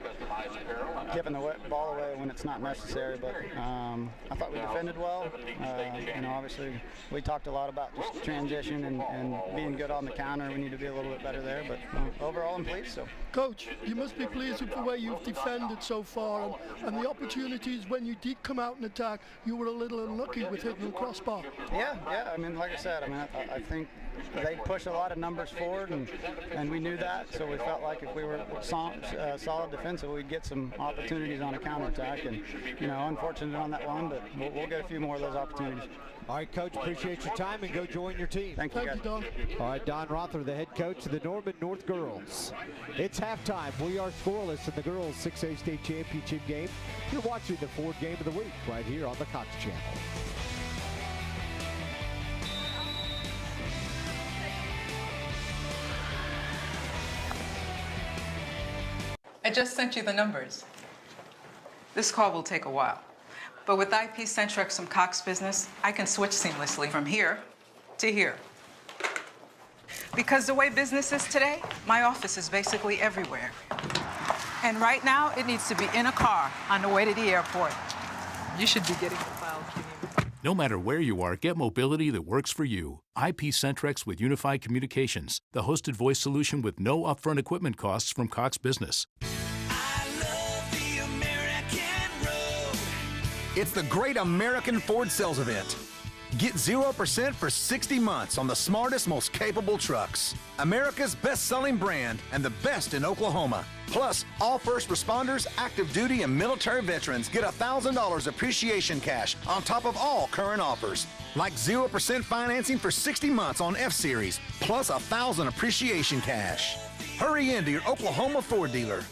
giving the ball away when it's not necessary. But I thought we defended well. You know, obviously we talked a lot about just transition and being good on the counter. We need to be a little bit better there. But overall, I'm pleased. So, Coach, you must be pleased with the way you've defended so far and the opportunities when you did come out and attack. You were a little unlucky with hitting the crossbar. Yeah. I mean, like I said, I think they push a lot of numbers forward, and we knew that, so we felt like if we were solid defensive, we'd get some opportunities on a counterattack, and, you know, unfortunate on that one, but we'll get a few more of those opportunities. All right, Coach, appreciate your time, and go join your team. Thank you, guys. Don. All right, Don Rother, the head coach of the Norman North girls. It's halftime. We are scoreless in the girls' 6A state championship game. You're watching the Ford Game of the Week right here on the Cox Channel. I just sent you the numbers. This call will take a while. But with IP-Centrex from Cox Business, I can switch seamlessly from here to here. Because the way business is today, my office is basically everywhere. And right now, it needs to be in a car on the way to the airport. You should be getting the files you need. No matter where you are, get mobility that works for you. IP-Centrex with Unified Communications, the hosted voice solution with no upfront equipment costs from Cox Business. It's the Great American Ford Sales Event. Get 0% for 60 months on the smartest, most capable trucks. America's best-selling brand and the best in Oklahoma. Plus, all first responders, active duty, and military veterans get $1,000 appreciation cash on top of all current offers. Like 0% financing for 60 months on F-Series, plus $1,000 appreciation cash. Hurry into your Oklahoma Ford dealer.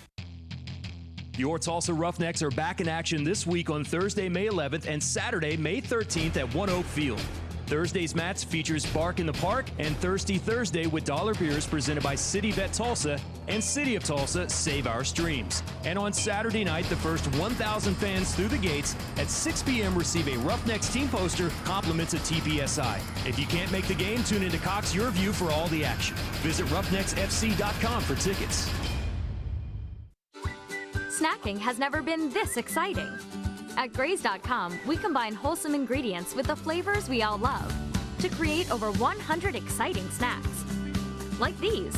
Your Tulsa Roughnecks are back in action this week on Thursday, May 11th and Saturday, May 13th at One Oak Field. Thursday's match features Bark in the Park and Thirsty Thursday with dollar beers presented by City Bet Tulsa and City of Tulsa Save Our Streams. And on Saturday night, the first 1,000 fans through the gates at 6 p.m. receive a Roughnecks team poster, compliments of TPSI. If you can't make the game, tune into Cox YurView for all the action. Visit roughnecksfc.com for tickets. Snacking has never been this exciting. At Graze.com, we combine wholesome ingredients with the flavors we all love to create over 100 exciting snacks, like these.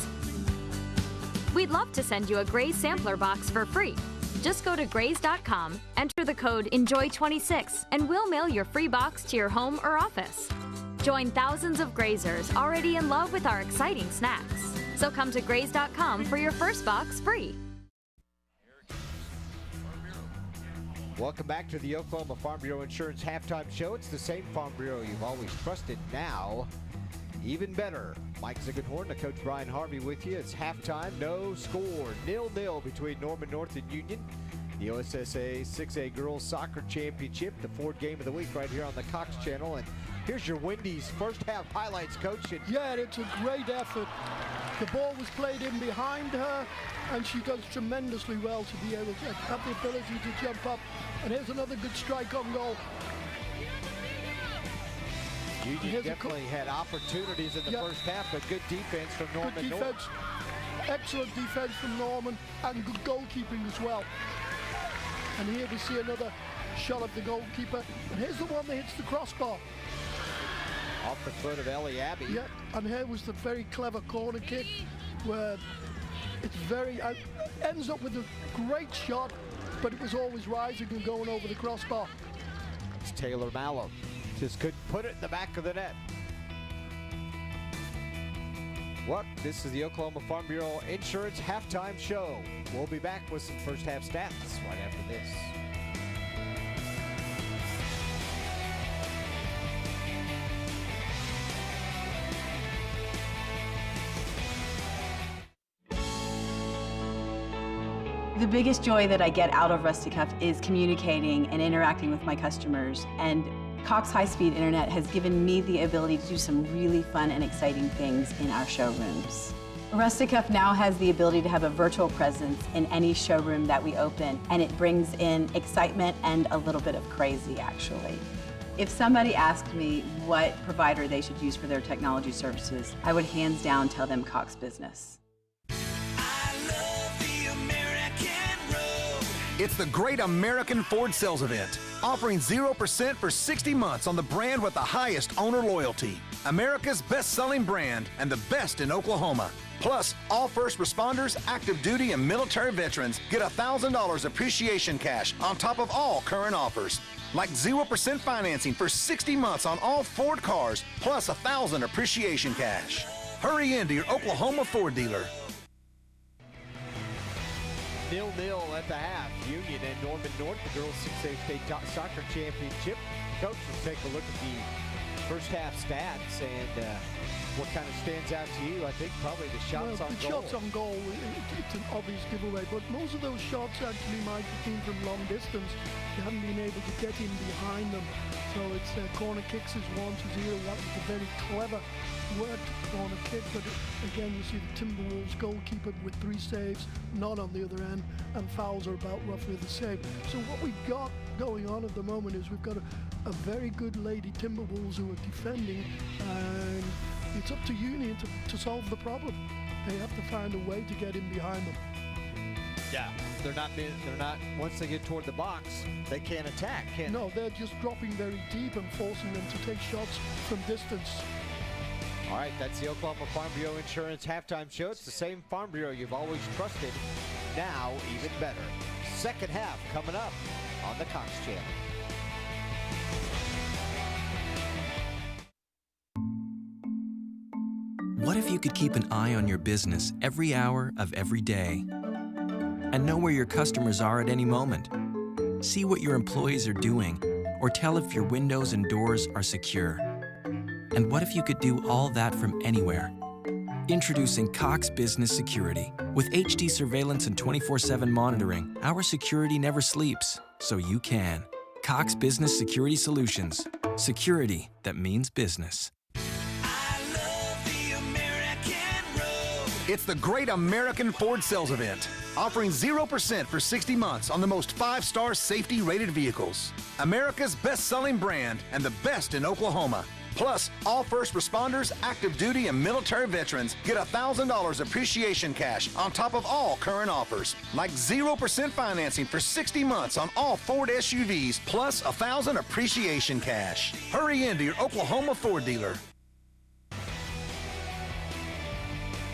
We'd love to send you a Graze sampler box for free. Just go to Graze.com, enter the code ENJOY26, and we'll mail your free box to your home or office. Join thousands of Grazers already in love with our exciting snacks. So come to Graze.com for your first box free. Welcome back to the Oklahoma Farm Bureau Insurance Halftime Show. It's the same Farm Bureau you've always trusted, now even better. Mike Ziegenhorn, the coach Brian Harvey with you. It's halftime, no score, 0-0 between Norman North and Union. The OSSAA 6A Girls Soccer Championship, the Ford game of the week right here on the Cox Channel. And here's your Wendy's first half highlights, Coach. Yeah, it's a great effort. The ball was played in behind her, and she does tremendously well to be able to have the ability to jump up. And here's another good strike on goal. Union definitely had opportunities in the first half, but good defense from Norman North. Excellent defense from Norman, and good goalkeeping as well. And here we see another shot of the goalkeeper. And here's the one that hits the crossbar. Off the foot of Ellie Abbey. Yeah, and here was the very clever corner kick where it's ends up with a great shot, but it was always rising and going over the crossbar. It's Taylor Mallow. Just couldn't put it in the back of the net. Well, this is the Oklahoma Farm Bureau Insurance Halftime Show. We'll be back with some first half stats right after this. The biggest joy that I get out of Rusty Cuff is communicating and interacting with my customers. And Cox High-Speed Internet has given me the ability to do some really fun and exciting things in our showrooms. Rusty Cuff now has the ability to have a virtual presence in any showroom that we open, and it brings in excitement and a little bit of crazy, actually. If somebody asked me what provider they should use for their technology services, I would hands down tell them Cox Business. It's the Great American Ford Sales Event, offering 0% for 60 months on the brand with the highest owner loyalty. America's best-selling brand and the best in Oklahoma. Plus, all first responders, active duty, and military veterans get $1,000 appreciation cash on top of all current offers. Like 0% financing for 60 months on all Ford cars, plus $1,000 appreciation cash. Hurry into your Oklahoma Ford dealer. 0-0 at the half. Union and Norman North, the girls 6A state soccer championship. Coach, let's take a look at the first half stats and what kind of stands out to you? I think probably the shots on goal. Shots on goal, it's an obvious giveaway, but most of those shots actually might have been from long distance. They haven't been able to get in behind them. So it's corner kicks is 1-0. That was a very clever worked corner kick, but again you see the Timberwolves goalkeeper with 3 saves, not on the other end, and fouls are about roughly the same. So what we've got going on at the moment is we've got a very good Lady Timberwolves who are defending, and it's up to Union to solve the problem. They have to find a way to get in behind them. Yeah, they're not. Once they get toward the box, they can't attack. No, they're just dropping very deep and forcing them to take shots from distance. All right, that's the Oklahoma Farm Bureau Insurance halftime show. It's the same Farm Bureau you've always trusted, now even better. Second half coming up on the Cox Channel. What if you could keep an eye on your business every hour of every day and know where your customers are at any moment? See what your employees are doing or tell if your windows and doors are secure. And what if you could do all that from anywhere? Introducing Cox Business Security. With HD surveillance and 24/7 monitoring, our security never sleeps, so you can. Cox Business Security Solutions. Security that means business. It's the Great American Ford Sales Event, offering 0% for 60 months on the most 5-star safety-rated vehicles. America's best-selling brand and the best in Oklahoma. Plus, all first responders, active duty, and military veterans get $1,000 appreciation cash on top of all current offers, like 0% financing for 60 months on all Ford SUVs, plus $1,000 appreciation cash. Hurry into your Oklahoma Ford dealer.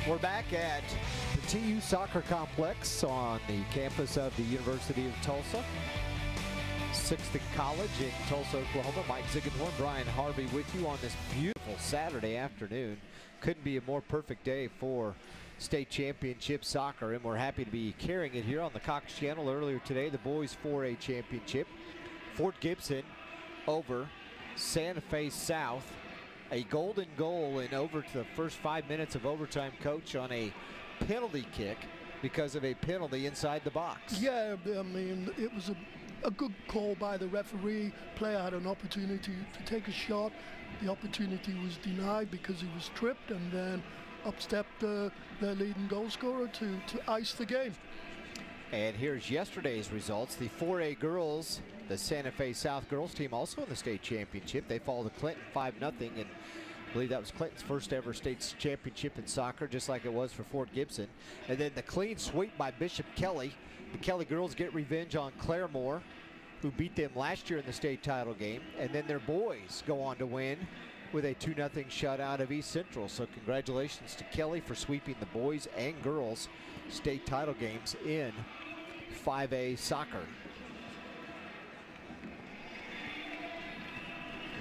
We're back at the TU Soccer Complex on the campus of the University of Tulsa. 6th College in Tulsa, Oklahoma. Mike Ziegenhorn, Brian Harvey with you on this beautiful Saturday afternoon. Couldn't be a more perfect day for state championship soccer, and we're happy to be carrying it here on the Cox Channel. Earlier today, the boys 4A championship. Fort Gibson over Santa Fe South. A golden goal in over to the first 5 minutes of overtime, Coach, on a penalty kick because of a penalty inside the box. Yeah, I mean, it was a good call by the referee. Player had an opportunity to take a shot. The opportunity was denied because he was tripped, and then up stepped their leading goal scorer to ice the game. And here's yesterday's results. The 4A girls, the Santa Fe South girls team, also in the state championship. They fall to Clinton 5-0, and I believe that was Clinton's first ever state championship in soccer, just like it was for Fort Gibson. And then the clean sweep by Bishop Kelly. The Kelly girls get revenge on Claremore, who beat them last year in the state title game. And then their boys go on to win with a 2-0 shutout of East Central. So congratulations to Kelly for sweeping the boys and girls state title games in 5A soccer.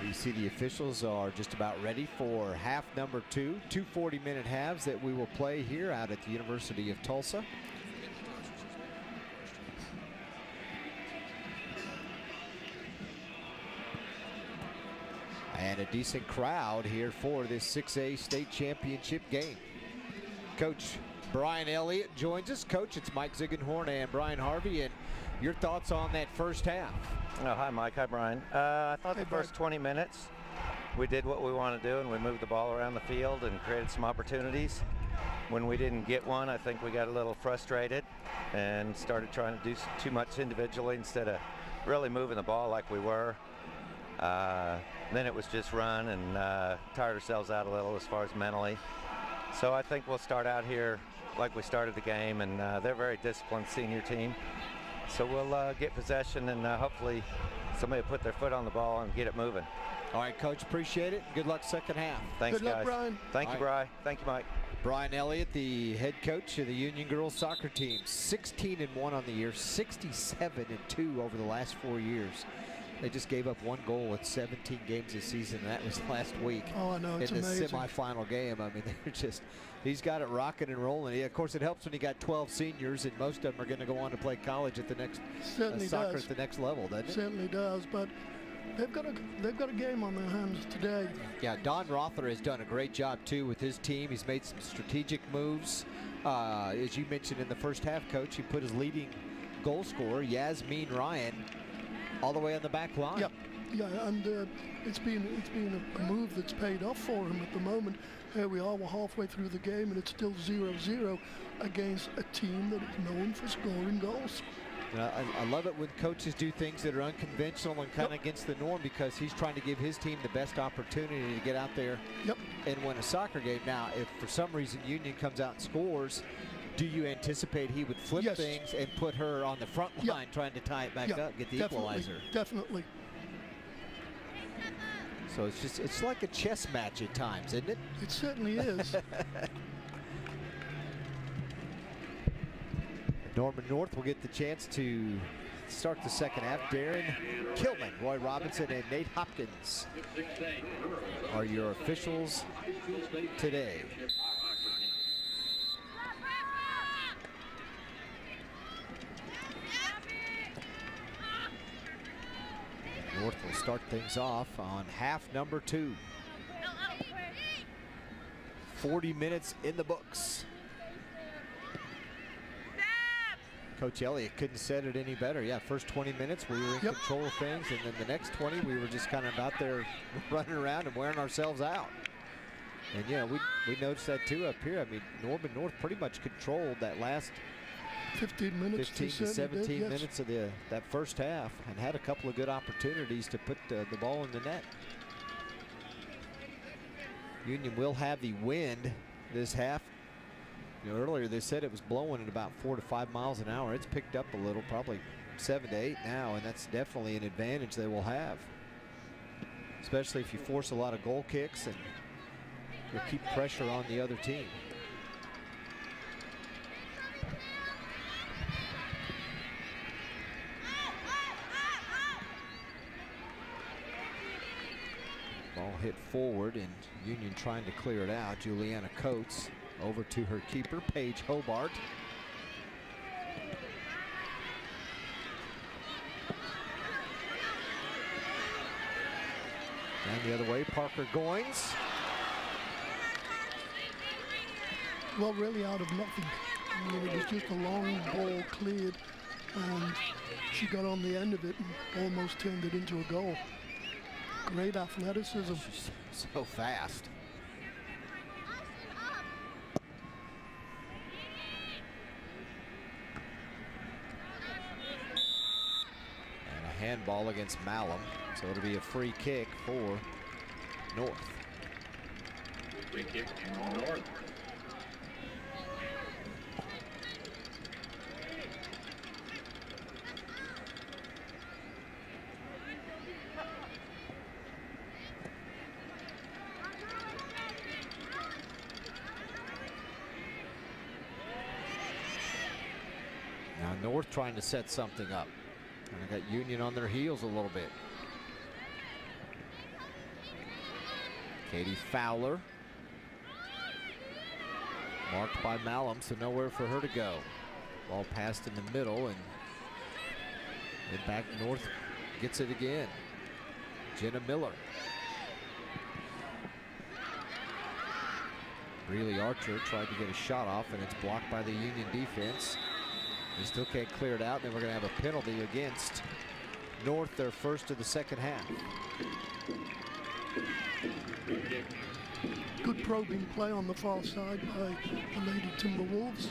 You see the officials are just about ready for half number 2. 2 40-minute halves that we will play here out at the University of Tulsa. And a decent crowd here for this 6A state championship game. Coach Brian Elliott joins us. Coach, it's Mike Ziegenhorn and Brian Harvey, and your thoughts on that first half? Oh, hi, Mike. Hi, Brian. I thought the first 20 minutes we did what we want to do, and we moved the ball around the field and created some opportunities. When we didn't get one, I think we got a little frustrated and started trying to do too much individually instead of really moving the ball like we were. Then it was just run and tired ourselves out a little as far as mentally. So I think we'll start out here like we started the game, and they're a very disciplined senior team. So we'll get possession, and hopefully somebody will put their foot on the ball and get it moving. All right, Coach, appreciate it. Good luck second half. Thanks, Good luck, guys. Brian. Thank you, Brian. Thank you, Mike. Brian Elliott, the head coach of the Union girls soccer team, 16-1 on the year, 67-2 over the last 4 years. They just gave up 1 goal in 17 games this season, and that was last week. Oh, I know, it's in the amazing. semifinal game. I mean, they're just, he's got it rocking and rolling. Yeah, of course, it helps when you got 12 seniors, and most of them are going to go on to play college at the next Certainly soccer does. at the next level, doesn't it? Certainly does, but they've got a game on their hands today. Yeah, Don Rother has done a great job too with his team. He's made some strategic moves. As you mentioned in the first half, Coach, he put his leading goal scorer, Yasmin Ryan, all the way on the back line. Yep. Yeah, and it's been a move that's paid off for him at the moment. Here we are, we're halfway through the game, and it's still 0-0 against a team that is known for scoring goals. I love it when coaches do things that are unconventional and kind of against the norm, because he's trying to give his team the best opportunity to get out there and win a soccer game. Now, if for some reason Union comes out and scores, do you anticipate he would flip things and put her on the front line trying to tie it back up, get the equalizer? Definitely. So it's like a chess match at times, isn't it? It certainly is. Norman North will get the chance to start the second half. Darren Kilman, Roy Robinson, and Nate Hopkins are your officials today. North will start things off on half number 2. 40 minutes in the books. Coach Elliott couldn't said it any better. Yeah, first 20 minutes we were in control of things, and then the next 20 we were just kind of out there running around and wearing ourselves out. And yeah, we noticed that too up here. I mean, Norman North pretty much controlled that last 15 minutes 15 to 17 minutes of that first half, and had a couple of good opportunities to put the ball in the net. Union will have the wind this half. You know, earlier they said it was blowing at about 4 to 5 miles an hour. It's picked up a little, probably 7 to 8 now, and that's definitely an advantage they will have, especially if you force a lot of goal kicks and you'll keep pressure on the other team. Ball hit forward, and Union trying to clear it out. Juliana Coates over to her keeper, Paige Hobart. And the other way, Parker Goins. Well, really out of nothing. I mean, it was just a long ball cleared, and she got on the end of it and almost turned it into a goal. Great athleticism. She's so fast. And a handball against Malum, so it'll be a free kick for North. Free kick to North. North trying to set something up. And I got Union on their heels a little bit. Katie Fowler. Marked by Malum, so nowhere for her to go. Ball passed in the middle, and back North gets it again. Jenna Miller. Greeley Archer tried to get a shot off, and it's blocked by the Union defense. They still can't clear it out. Then we're going to have a penalty against North, their first of the second half. Good probing play on the far side by the Lady Timberwolves.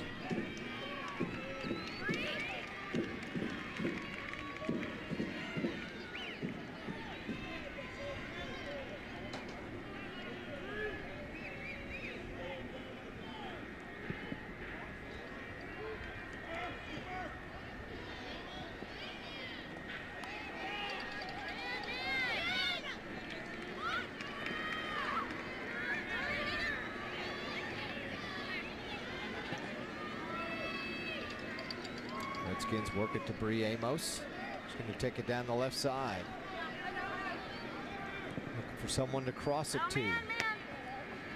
Redskins work it to Bree Amos. She's going to take it down the left side. Looking for someone to cross it to.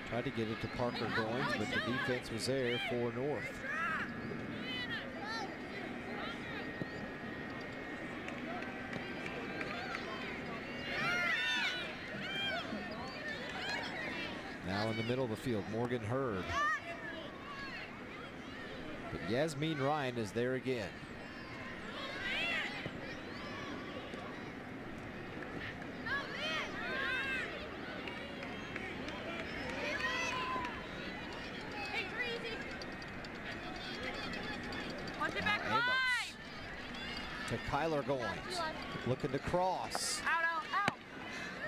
Tried to get it to Parker Goins, but the defense was there for North. Now in the middle of the field, Morgan Hurd. But Yasmin Ryan is there again. To Kyler Goins, looking to cross.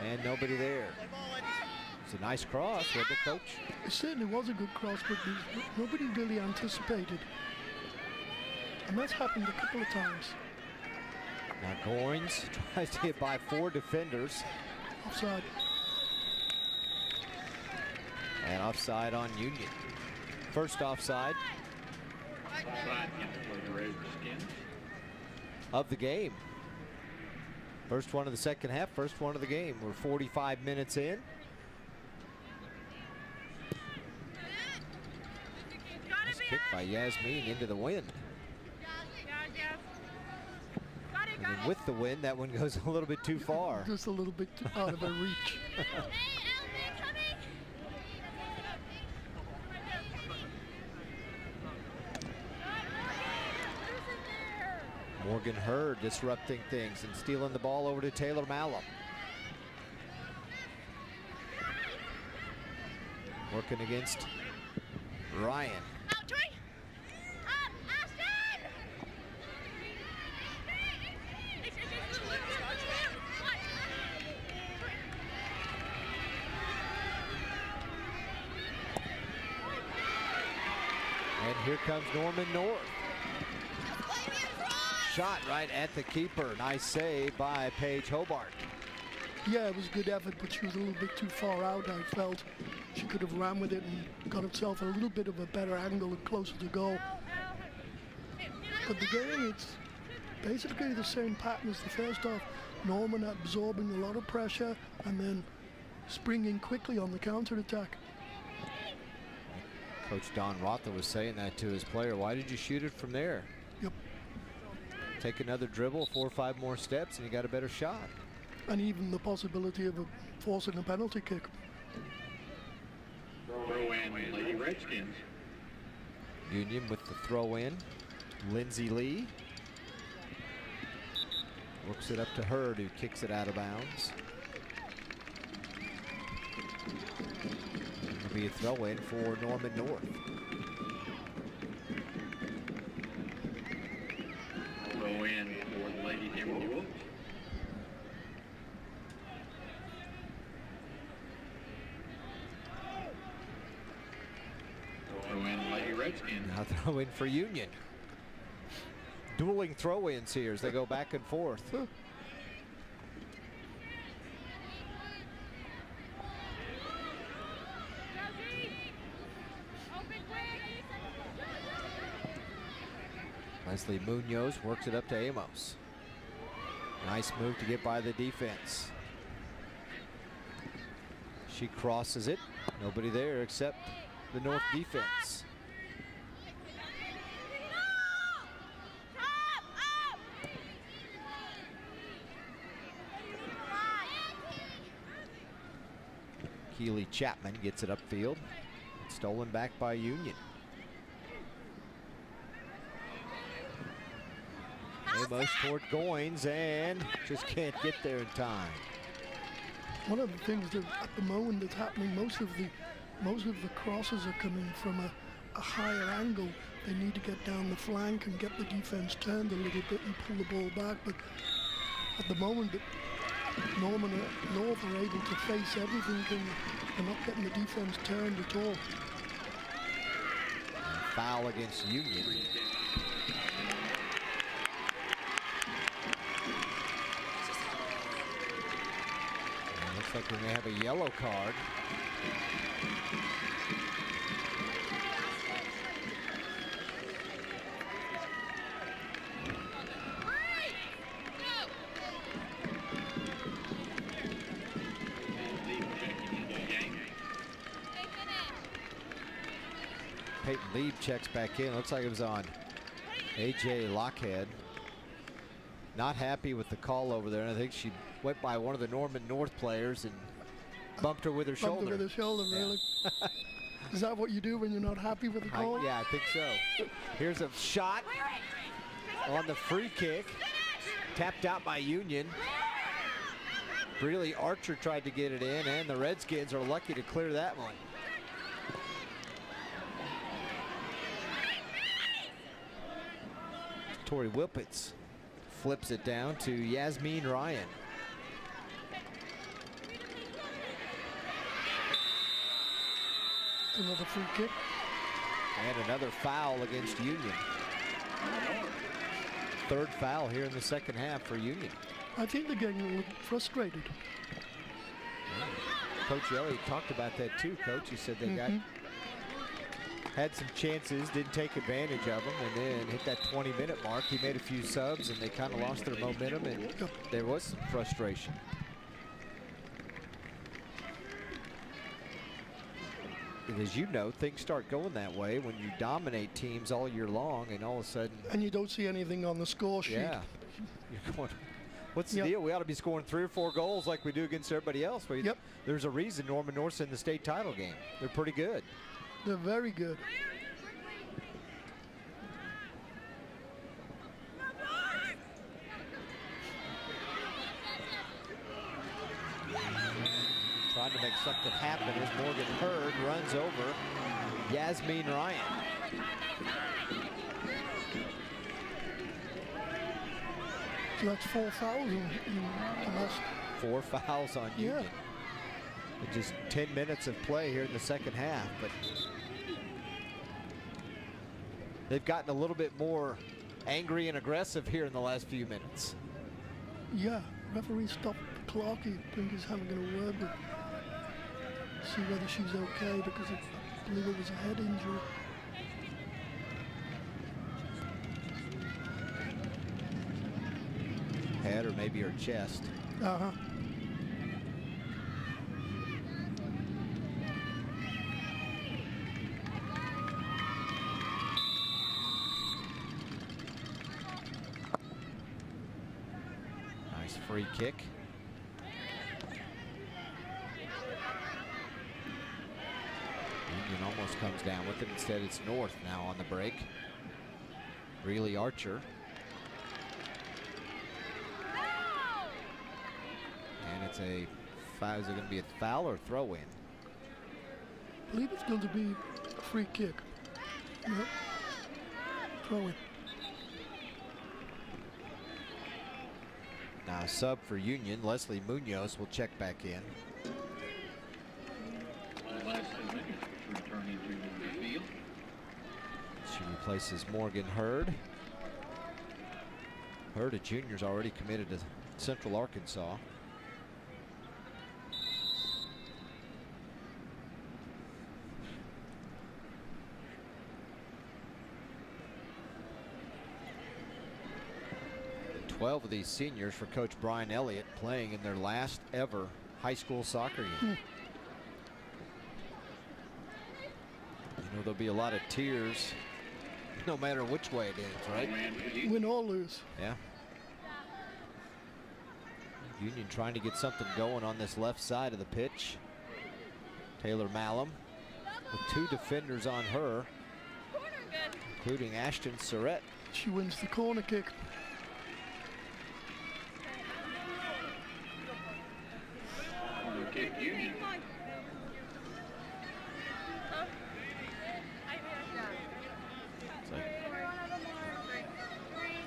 And nobody there. It's a nice cross, wasn't it, Coach? It certainly was a good cross, but nobody really anticipated. And that's happened a couple of times. Now Goins tries to hit by 4 defenders. Offside. And offside on Union. First offside of the game. First one of the second half, first one of the game. We're 45 minutes in. Nice kick by Yasmin into the wind. And then with the wind, that one goes a little bit too far. Just a little bit out of her reach. Morgan Hurd disrupting things and stealing the ball over to Taylor Malum. Working against Ryan. And here comes Norman North. Shot right at the keeper. Nice save by Paige Hobart. Yeah, it was a good effort, but she was a little bit too far out, I felt. She could have ran with it and got herself a little bit of a better angle and closer to goal. But the game, it's basically the same pattern as the first half. Norman absorbing a lot of pressure and then springing quickly on the counter-attack. Coach Don Rotha was saying that to his player. Why did you shoot it from there? Yep. Take another dribble, 4 or 5 more steps, and you got a better shot. And even the possibility of forcing a penalty kick. Throw in, Lady Redskins. Union with the throw in. Lindsay Lee works it up to Hurd, who kicks it out of bounds. It'll be a throw in for Norman North. Throw in for the Lady Timberwolves. Throw in Lady Redskins. Now throw in for Union. Dueling throw-ins here as they go back and forth. Leslie Munoz works it up to Amos. Nice move to get by the defense. She crosses it. Nobody there except the North defense. Keely Chapman gets it upfield. Stolen back by Union. Amos toward Goins and just can't get there in time. One of the things that at the moment that's happening, most of the crosses are coming from a higher angle. They need to get down the flank and get the defense turned a little bit and pull the ball back. But at the moment, North are able to face everything and they're not getting the defense turned at all. And foul against Union. Looks like we may have a yellow card. Peyton Lieb checks back in. Looks like it was on AJ Lockhead. Not happy with the call over there. And I think she went by one of the Norman North players and Bumped her with her shoulder. Bumped her with her shoulder, really. Is that what you do when you're not happy with the call? Yeah, I think so. Here's a shot on the free kick. Tapped out by Union. Really, Archer tried to get it in, and the Redskins are lucky to clear that one. Tori Whippets flips it down to Yasmin Ryan. Another free kick. And another foul against Union. Third foul here in the second half for Union. I think they're getting a little frustrated. Coach Elliott talked about that too, Coach. He said they had some chances, didn't take advantage of them, and then hit that 20-minute mark. He made a few subs, and they kind of lost their momentum, and there was some frustration. And as you know, things start going that way when you dominate teams all year long, and all of a sudden... And you don't see anything on the score sheet. Yeah. You're going, what's the deal? We ought to be scoring 3 or 4 goals like we do against everybody else. There's a reason Norman North's in the state title game. They're pretty good. They're very good. Trying to make something happen as Morgan Hurd runs over Yasmin Ryan. So that's 4 fouls in the last. 4 fouls on Union. In just 10 minutes of play here in the second half, but they've gotten a little bit more angry and aggressive here in the last few minutes. Yeah, referee stopped the clock. I think he's having a word with see whether she's okay, because I believe it was a head injury. Head or maybe her chest. Uh-huh. Nice free kick. Union almost comes down with it. Instead, it's North now on the break. Really Archer. And it's a foul. Is it going to be a foul or throw in? I believe it's going to be a free kick. Yep. Throw in. Now sub for Union. Leslie Munoz will check back in. She replaces Morgan Hurd. Hurd, a junior's already committed to Central Arkansas. And 12 of these seniors for Coach Brian Elliott playing in their last ever high school soccer game. You know, there'll be a lot of tears no matter which way it ends, right? Win or lose. Yeah. Union trying to get something going on this left side of the pitch. Taylor Malum with 2 defenders on her, including Ashton Surratt. She wins the corner kick. Corner kick, Union.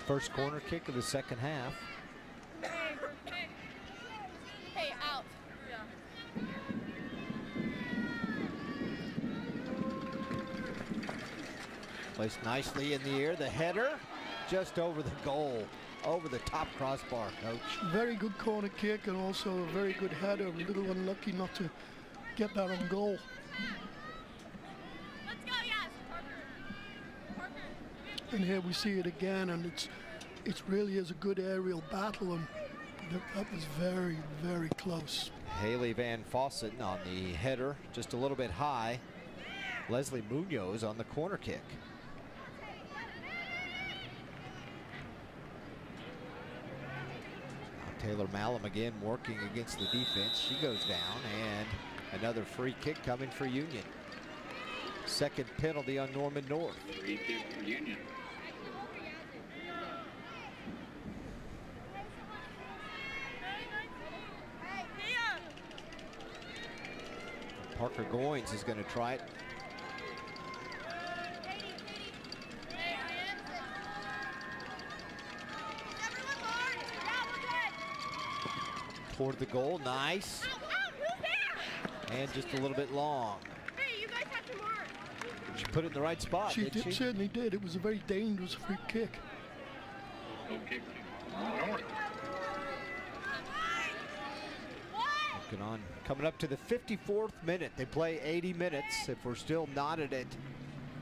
First corner kick of the second half. Hey, out. Placed nicely in the air. The header just over the goal, over the top crossbar, Coach. Very good corner kick and also a very good header. A little unlucky not to get that on goal. Let's go, yes. Parker. And here we see it again, and it really is a good aerial battle, and that was very, very close. Haley Van Fossen on the header, just a little bit high. Leslie Munoz on the corner kick. Taylor Malum again working against the defense. She goes down, and another free kick coming for Union. Second penalty on Norman North. Free kick for Union. Parker Goins is going to try it. Toward the goal, nice. And just a little bit long. Hey, you guys have to mark. She put it in the right spot, She didn't she? certainly did. It was a very dangerous free kick. Okay. North. Looking on, coming up to the 54th minute. They play 80 minutes. If we're still knotted at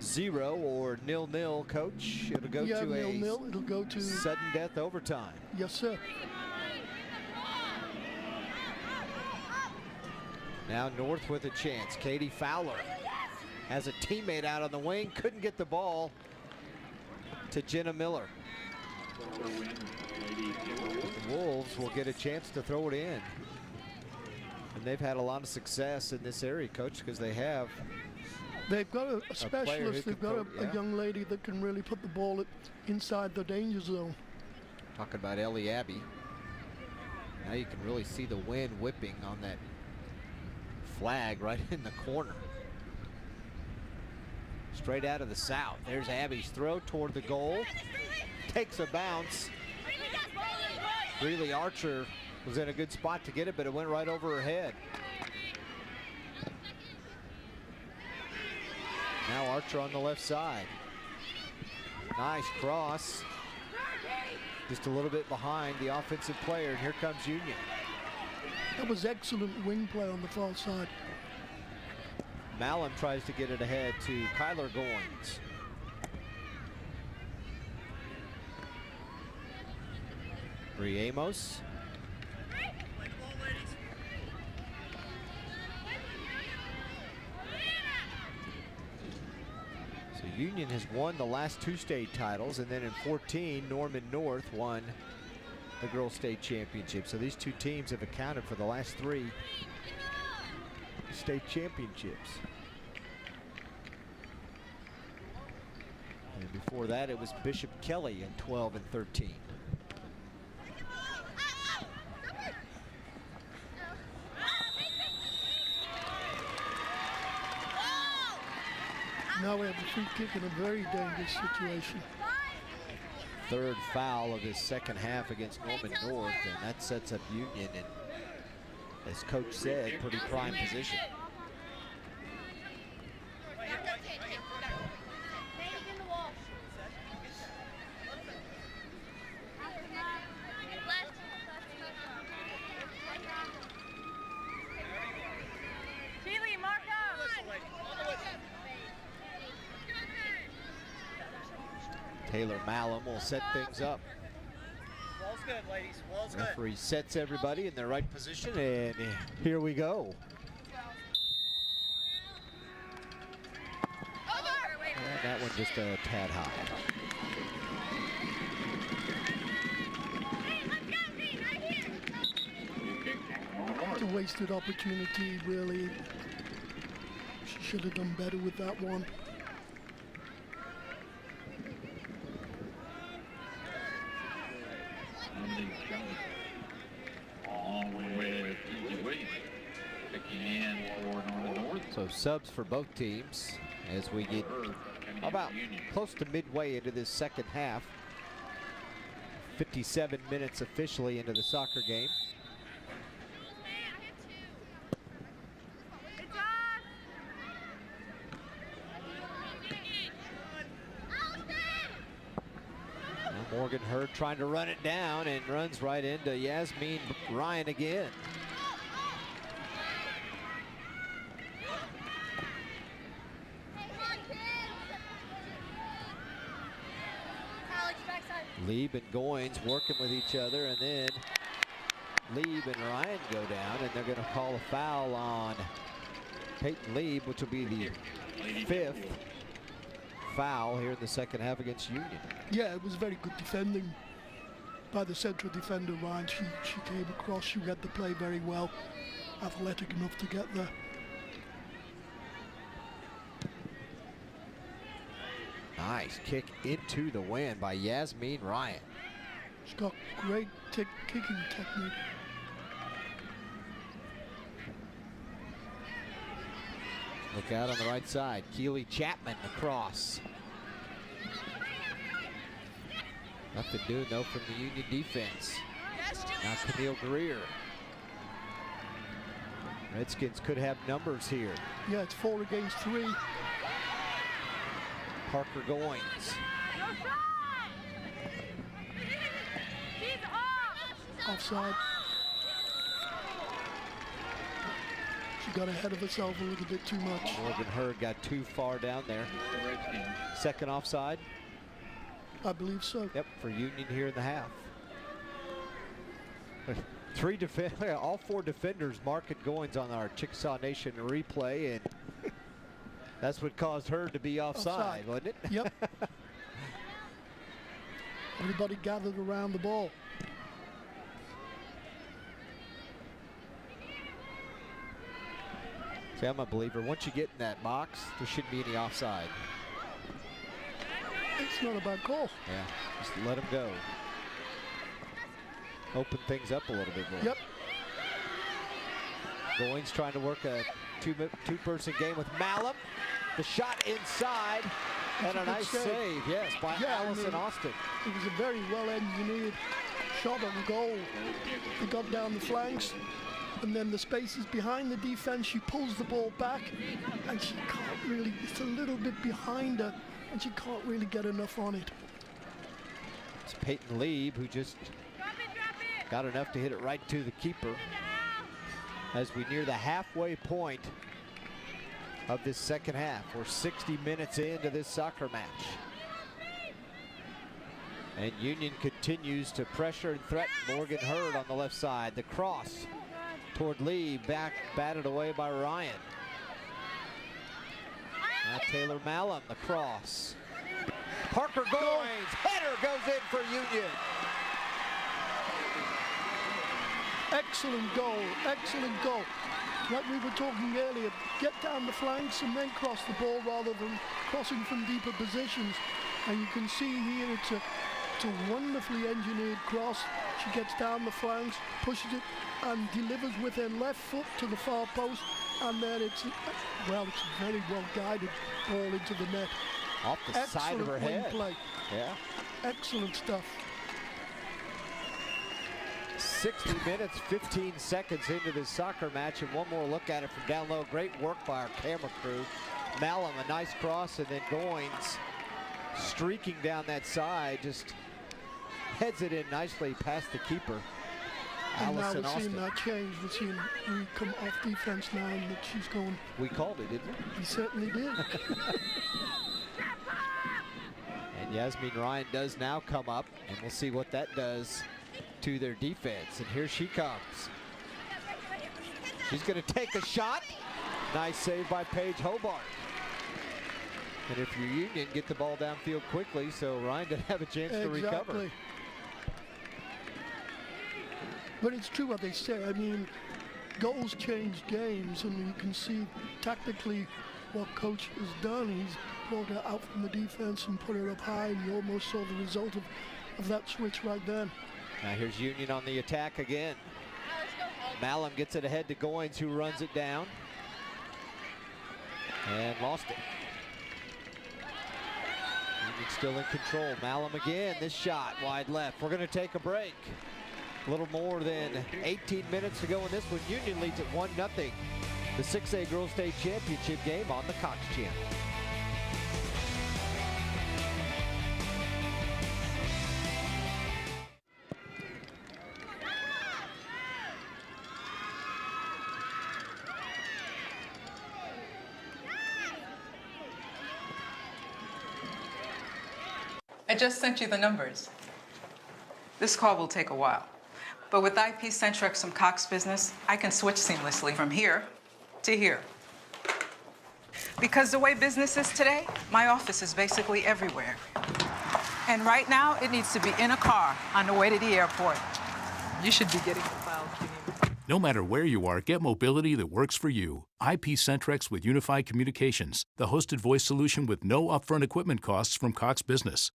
0 or 0-0, Coach, it'll go to 0-0. It'll go to sudden death overtime. Yes, sir. Now North with a chance. Katie Fowler has a teammate out on the wing. Couldn't get the ball to Jenna Miller. The Wolves will get a chance to throw it in. And they've had a lot of success in this area, Coach, because they have. They've got a specialist. They've got a young lady that can really put the ball inside the danger zone. Talking about Ellie Abbey. Now you can really see the wind whipping on that flag right in the corner. Straight out of the south. There's Abby's throw toward the goal. Takes a bounce. Greeley Archer was in a good spot to get it, but it went right over her head. Now Archer on the left side. Nice cross. Just a little bit behind the offensive player, and here comes Union. That was excellent wing play on the far side. Malum tries to get it ahead to Kyler Goins. Bree Amos. So Union has won the last 2 state titles, and then in 14, Norman North won the girls state championship. So these 2 teams have accounted for the last 3 state championships. And before that, it was Bishop Kelly in 12 and 13. Now we have a free kick in a very dangerous situation. Third foul of his second half against Norman North, and that sets up Union in, as Coach said, pretty prime position. Taylor Malum will set things up. Ball's good, ladies. Ball's good. Referee sets everybody in their right position, and here we go. And that one just a tad high. It's a wasted opportunity, really. She should have done better with that one. So subs for both teams as we get about close to midway into this second half. 57 minutes officially into the soccer game. Now Morgan Hurd trying to run it down and runs right into Yasmin Ryan again. Lieb and Goins working with each other, and then Lieb and Ryan go down, and they're going to call a foul on Peyton Lieb, which will be the 5th foul here in the second half against Union. Yeah, it was very good defending. by the central defender, Ryan. She came across, she read the play very well, athletic enough to get there. Nice kick into the wind by Yasmin Ryan. She's got great kicking technique. Look out on the right side. Keely Chapman, the cross. Nothing doing though from the Union defense. Now Camille Greer. Redskins could have numbers here. Yeah, it's 4 against 3. Parker Goins. Offside. She got ahead of herself a little bit too much. Morgan Hurd got too far down there. Second offside. I believe so. Yep, for Union here in the half. All 4 defenders marking Goins on our Chickasaw Nation replay, and that's what caused her to be offside, wasn't it? Yep. Everybody gathered around the ball. See, I'm a believer. Once you get in that box, there shouldn't be any offside. It's not a bad call. Yeah, just let them go. Open things up a little bit more. Yep. Goins trying to work a two-person game with Malum. The shot inside, and a nice save, yes, by Allison Austin. It was a very well-engineered shot on goal. They got down the flanks, and then the spaces behind the defense, she pulls the ball back, and she can't really, it's a little bit behind her, and she can't really get enough on it. It's Peyton Lieb who just got enough to hit it right to the keeper as we near the halfway point of this second half. We're 60 minutes into this soccer match. And Union continues to pressure and threaten. Morgan Hurd on the left side. The cross toward Lee, batted away by Ryan. Now Taylor Malum, the cross. Parker Goins, header goes in for Union. Excellent goal, excellent goal. Like we were talking earlier, get down the flanks and then cross the ball rather than crossing from deeper positions. And you can see here it's a wonderfully engineered cross. She gets down the flanks, pushes it, and delivers with her left foot to the far post. And then it's a very well guided ball into the net. Off the side of her head. Play. Yeah. Excellent stuff. 60 minutes, 15 seconds into this soccer match, and one more look at it from down low. Great work by our camera crew. Malum, a nice cross, and then Goins streaking down that side, just heads it in nicely past the keeper. And Allison now we're seeing Austin. that change. We're seeing we come off defense now, and that she's going. We called it, didn't we? We certainly did. And Yasmin Ryan does now come up, and we'll see what that does to their defense. And here she comes. She's going to take a shot. Nice save by Paige Hobart. And if you're Union, get the ball downfield quickly so Ryan doesn't have a chance to recover. But it's true what they say. I mean, goals change games, and you can see tactically what coach has done. He's brought her out from the defense and put her up high, and you almost saw the result of that switch right then. Now here's Union on the attack again. Malum gets it ahead to Goins, who runs it down. And lost it. Union still in control. Malum again, this shot wide left. We're going to take a break. A little more than 18 minutes to go in this one. Union leads at 1-0. The 6A Girls State Championship game on the Cox Channel. I just sent you the numbers. This call will take a while. But with IP-centric some Cox business, I can switch seamlessly from here to here. Because the way business is today, my office is basically everywhere. And right now, it needs to be in a car on the way to the airport. You should be getting the foul, Kenny. No matter where you are, get mobility that works for you. IP Centrex with Unified Communications, the hosted voice solution with no upfront equipment costs from Cox Business.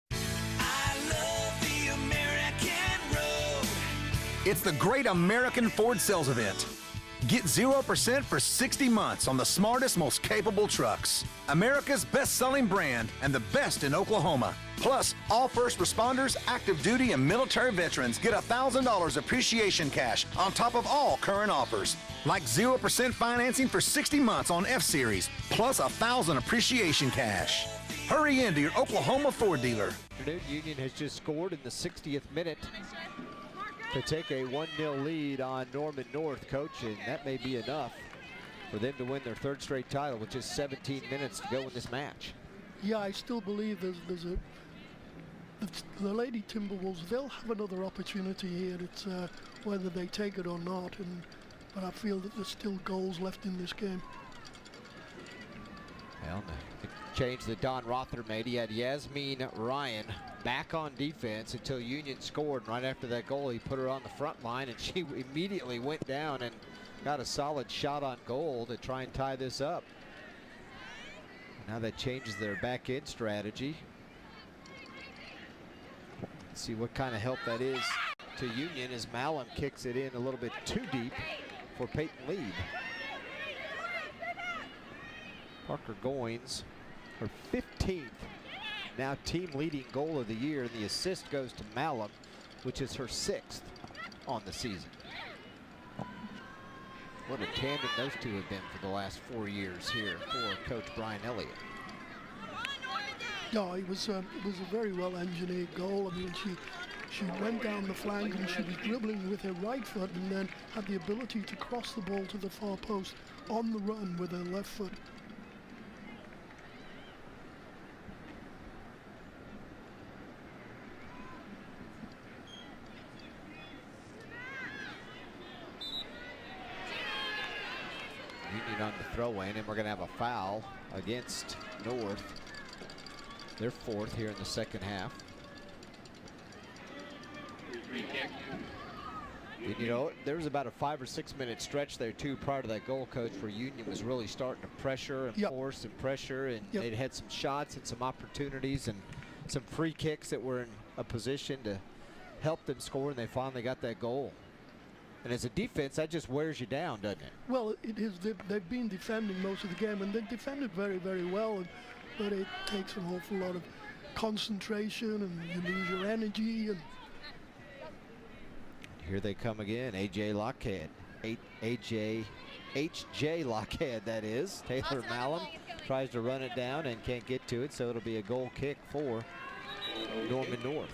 It's the Great American Ford Sales Event. Get 0% for 60 months on the smartest, most capable trucks. America's best-selling brand and the best in Oklahoma. Plus, all first responders, active duty, and military veterans get $1,000 appreciation cash on top of all current offers. Like 0% financing for 60 months on F-Series, plus $1,000 appreciation cash. Hurry into your Oklahoma Ford dealer. Union has just scored in the 60th minute to take a 1-0 lead on Norman North, Coach, and that may be enough for them to win their third straight title with just 17 minutes to go in this match. Yeah, I still believe the Lady Timberwolves, they'll have another opportunity here. It's whether they take it or not, but I feel that there's still goals left in this game. Well, the change that Don Rother made, he had Yasmin Ryan back on defense until Union scored. Right after that goal, he put her on the front line, and she immediately went down and got a solid shot on goal to try and tie this up. Now that changes their back end strategy. Let's see what kind of help that is to Union as Malum kicks it in a little bit too deep for Peyton Lead. Parker Goins, her 15th now team leading goal of the year, and the assist goes to Malum, which is her 6th on the season. What a tandem those two have been for the last 4 years here for Coach Brian Elliott. Yeah, it was a very well engineered goal. I mean, she went down the flank and she was dribbling with her right foot and then had the ability to cross the ball to the far post on the run with her left foot. Union on the throw in, and we're going to have a foul against North. They're 4th here in the second half. And, you know, there was about a 5 or 6 minute stretch there too prior to that goal, Coach, where Union was really starting to pressure and force and pressure, and they'd had some shots and some opportunities and some free kicks that were in a position to help them score, and they finally got that goal. And as a defense, that just wears you down, doesn't it? Well, it is. They've been defending most of the game, and they defended very, very well. But it takes an awful lot of concentration, and you lose your energy. And here they come again, AJ Lockhead. H.J. Lockhead, that is. Taylor Malum tries to run it down and can't get to it, so it'll be a goal kick for Norman North.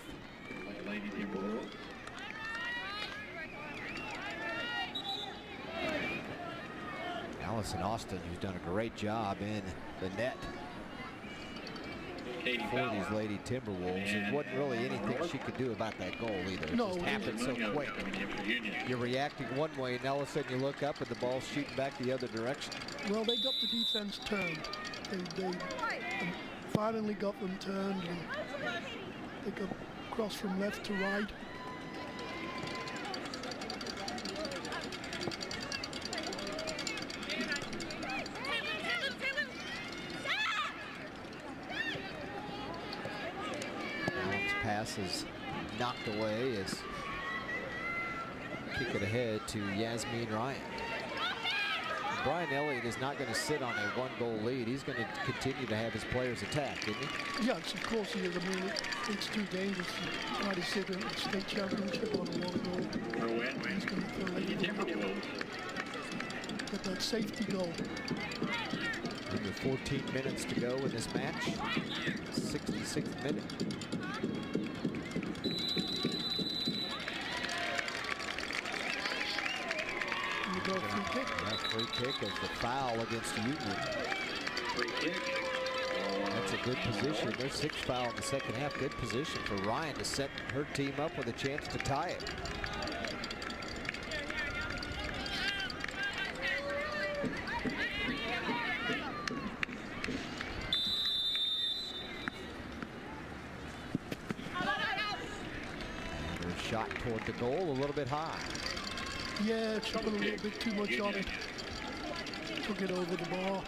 Allison Austin, who's done a great job in the net for these Lady Timberwolves. There wasn't really anything she could do about that goal either. It just happened so quick. You're reacting one way, and all of a sudden you look up and the ball's shooting back the other direction. Well, they got the defense turned. They finally got them turned, and they got across from left to right. Pass is knocked away as kick it ahead to Yasmin Ryan. And Brian Elliott is not going to sit on a 1-goal lead. He's going to continue to have his players attack, isn't he? Yes, of course he is. I mean, it's too dangerous to try to sit in the state championship on a 1-goal. He's going to throw everything. Get that safety goal. Under 14 minutes to go in this match. 66th minute. Free kick as the foul against Union. That's a good position. Their 6th foul in the second half. Good position for Ryan to set her team up with a chance to tie it. the goal a little bit high. Yeah, she put a little bit too much on it. Took it over the bar.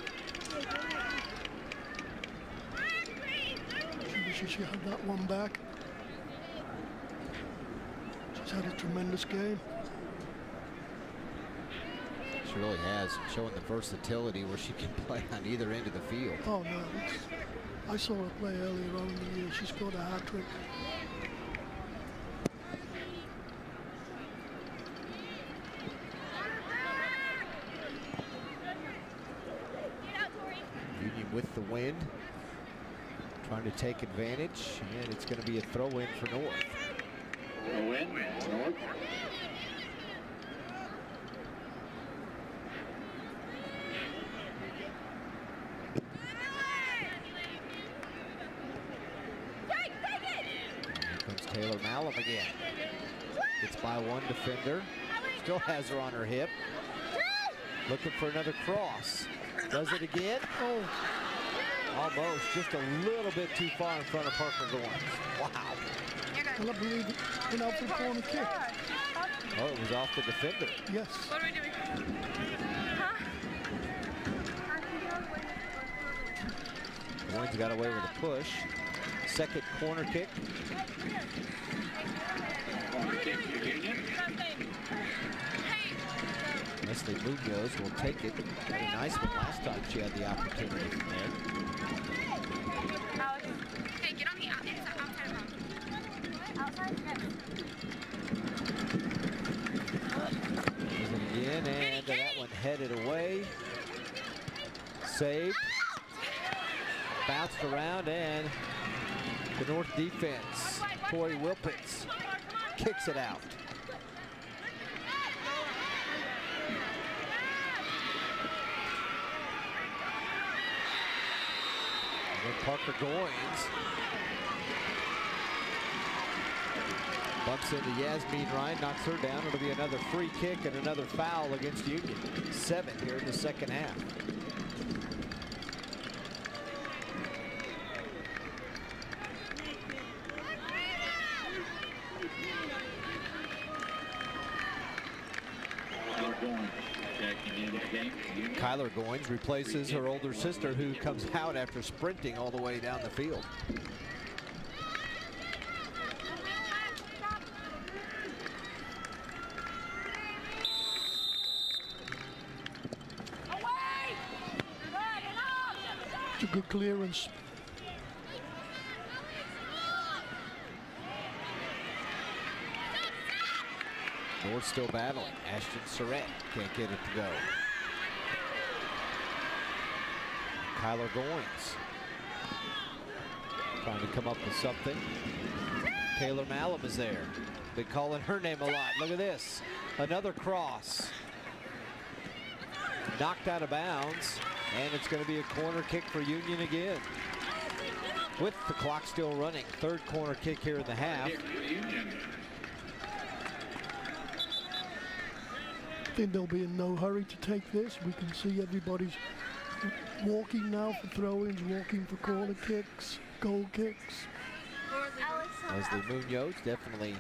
She wishes she had that one back. She's had a tremendous game. She really has, showing the versatility where she can play on either end of the field. Oh no, I saw her play earlier on in the year. She scored a hat trick. Union with the wind, trying to take advantage, and it's going to be a throw-in for North. Throw-in, North. Taylor Malum again. Gets by one defender. Still has her on her hip. Looking for another cross. Does it again? Oh, almost. Just a little bit too far in front of Parker Goins. Wow. Well, I believe it went out for the corner kick. Oh, it was off the defender. Yes. What are we doing? Huh? Goins got away with a push. Second corner kick. Leslie Munoz will take it. Had a nice one last time she had the opportunity from there. Hey, get on the outside row. Outside? Does it again, and that one headed away. Saved. Bounced around, and the North defense, Corey Wilpitz, kicks it out. And then Parker Goins bumps into Yasmin Ryan, knocks her down. It'll be another free kick and another foul against Union. 7 here in the second half. Kyler Goins replaces her older sister, who comes out after sprinting all the way down the field. It's a good clearance. North still battling. Ashton Surratt can't get it to go. Kyler Goins trying to come up with something. Taylor Malum is there. Been calling her name a lot. Look at this. Another cross. Knocked out of bounds, and it's going to be a corner kick for Union again. With the clock still running. Third corner kick here in the half. I think they'll be in no hurry to take this. We can see everybody's walking now for throw-ins, walking for corner kicks, goal kicks. Leslie Munoz definitely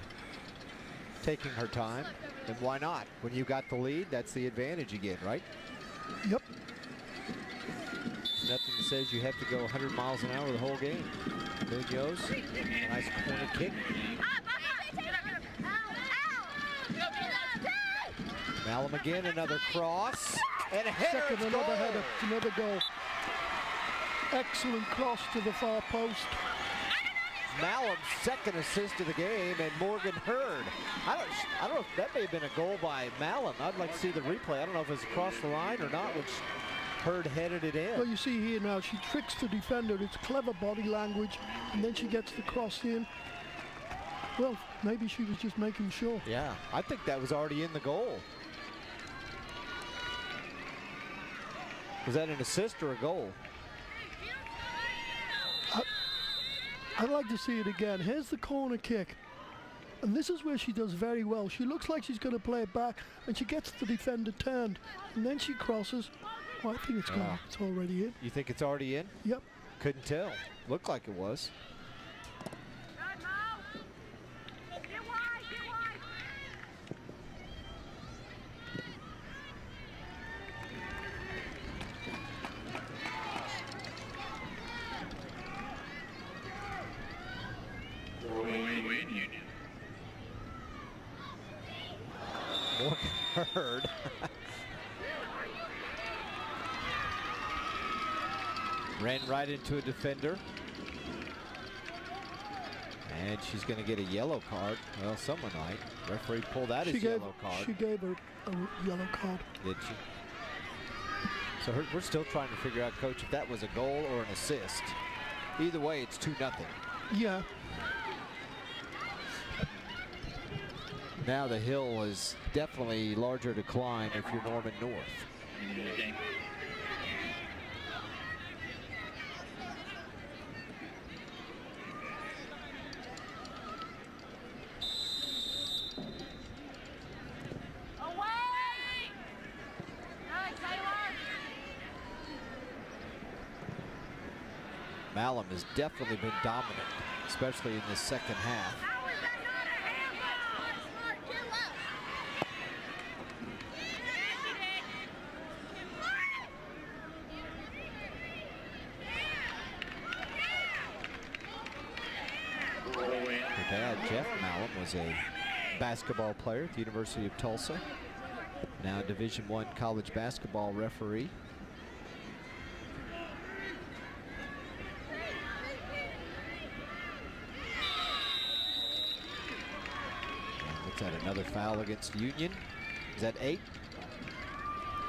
taking her time. And why not? When you got the lead, that's the advantage you get, right? Yep. There's nothing that says you have to go 100 miles an hour the whole game. Munoz, a nice corner kick. Malum again, another cross, and a header. Second, another header, another goal. Excellent cross to the far post. Malum's second assist of the game, and Morgan Hurd. I don't know if that may have been a goal by Malum. I'd like to see the replay. I don't know if it's across the line or not, which Hurd headed it in. Well, you see here now, she tricks the defender. It's clever body language, and then she gets the cross in. Well, maybe she was just making sure. Yeah, I think that was already in the goal. Was that an assist or a goal? I'd like to see it again. Here's the corner kick. And this is where she does very well. She looks like she's going to play it back, and she gets the defender turned. And then she crosses. Well, I think it's gone. It's already in. You think it's already in? Yep. Couldn't tell. Looked like it was. heard. Ran right into a defender. And she's going to get a yellow card. Well, someone might. Referee pulled out his yellow card. She gave her a yellow card. Did she? So we're still trying to figure out, Coach, if that was a goal or an assist. Either way, it's 2-0. Yeah. Now the hill is definitely larger to climb if you're Norman North. Malum has definitely been dominant, especially in the second half. Her dad, Jeff Malum, was a basketball player at the University of Tulsa. Now a Division I college basketball referee. That another foul against Union. Is that 8?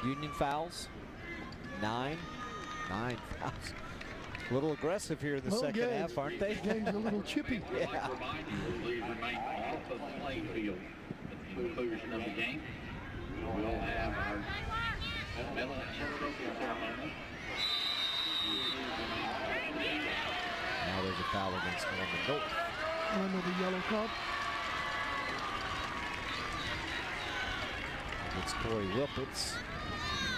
Union fouls? 9? 9 fouls. A little aggressive here in the second half, aren't they? Game's a little chippy. Yeah. Please remain off of the playing field at the conclusion of the game. We'll have our medal ceremony. Now there's a foul against Norman North. Another yellow card. It's Corey Wilpitz.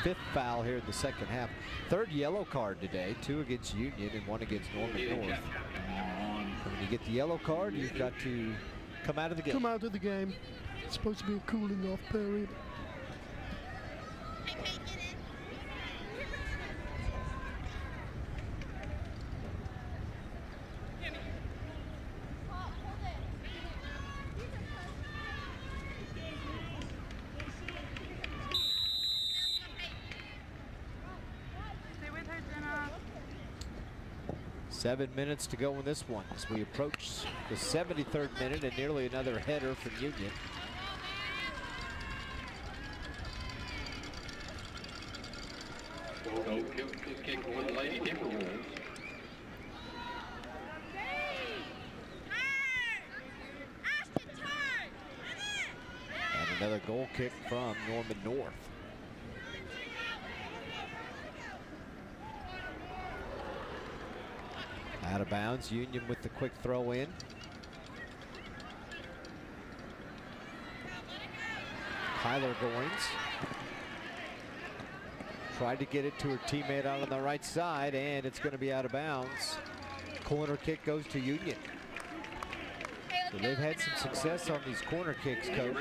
5th foul here in the second half. 3rd yellow card today, 2 against Union and 1 against Norman North. And when you get the yellow card, you've got to come out of the game. Come out of the game. It's supposed to be a cooling off period. Seven minutes to go in this one as we approach the 73rd minute and nearly another header from Union. And another goal kick from Norman North. Out of bounds, Union with the quick throw in. Tyler Goins tried to get it to her teammate out on the right side, and it's going to be out of bounds. Corner kick goes to Union. So they've had some success on these corner kicks, Coach.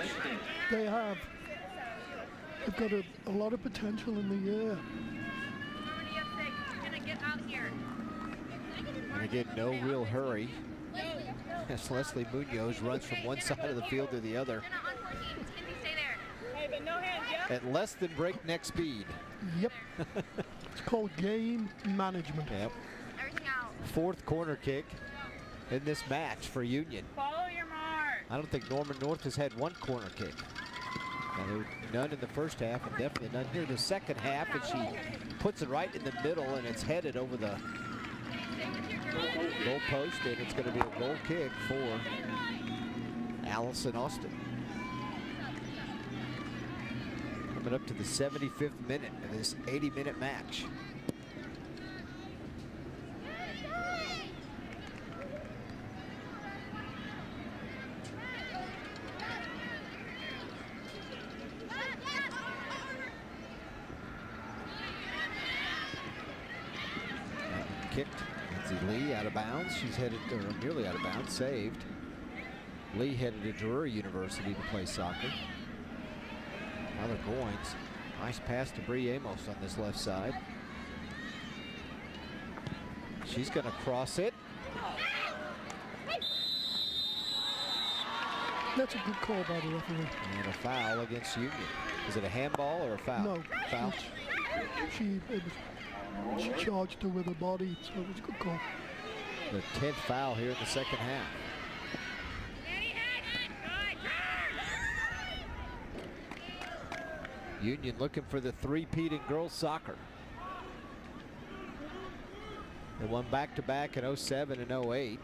They have. They've got a lot of potential in the air. And again, no real hurry as Leslie Munoz runs from one side of the field to the other at less than breakneck speed. Yep. It's called game management. Yep. 4th corner kick in this match for Union. Follow your mark. I don't think Norman North has had 1 corner kick. Now, there were none in the first half and definitely none here in the second half, and she puts it right in the middle and it's headed over the goal post, and it's going to be a goal kick for Allison Austin. Coming up to the 75th minute of this 80-minute match. Kicked. Lindsay Lee out of bounds. She's headed, or nearly out of bounds, saved. Lee headed to Drury University to play soccer. Tyler Goins. Nice pass to Bree Amos on this left side. She's going to cross it. That's a good call by the referee. And a foul against Union. Is it a handball or a foul? No. Foul? She charged her with her body, so it was a good call. The 10th foul here in the second half. Union looking for the three-peat in girls soccer. They won back-to-back in 07 and 08.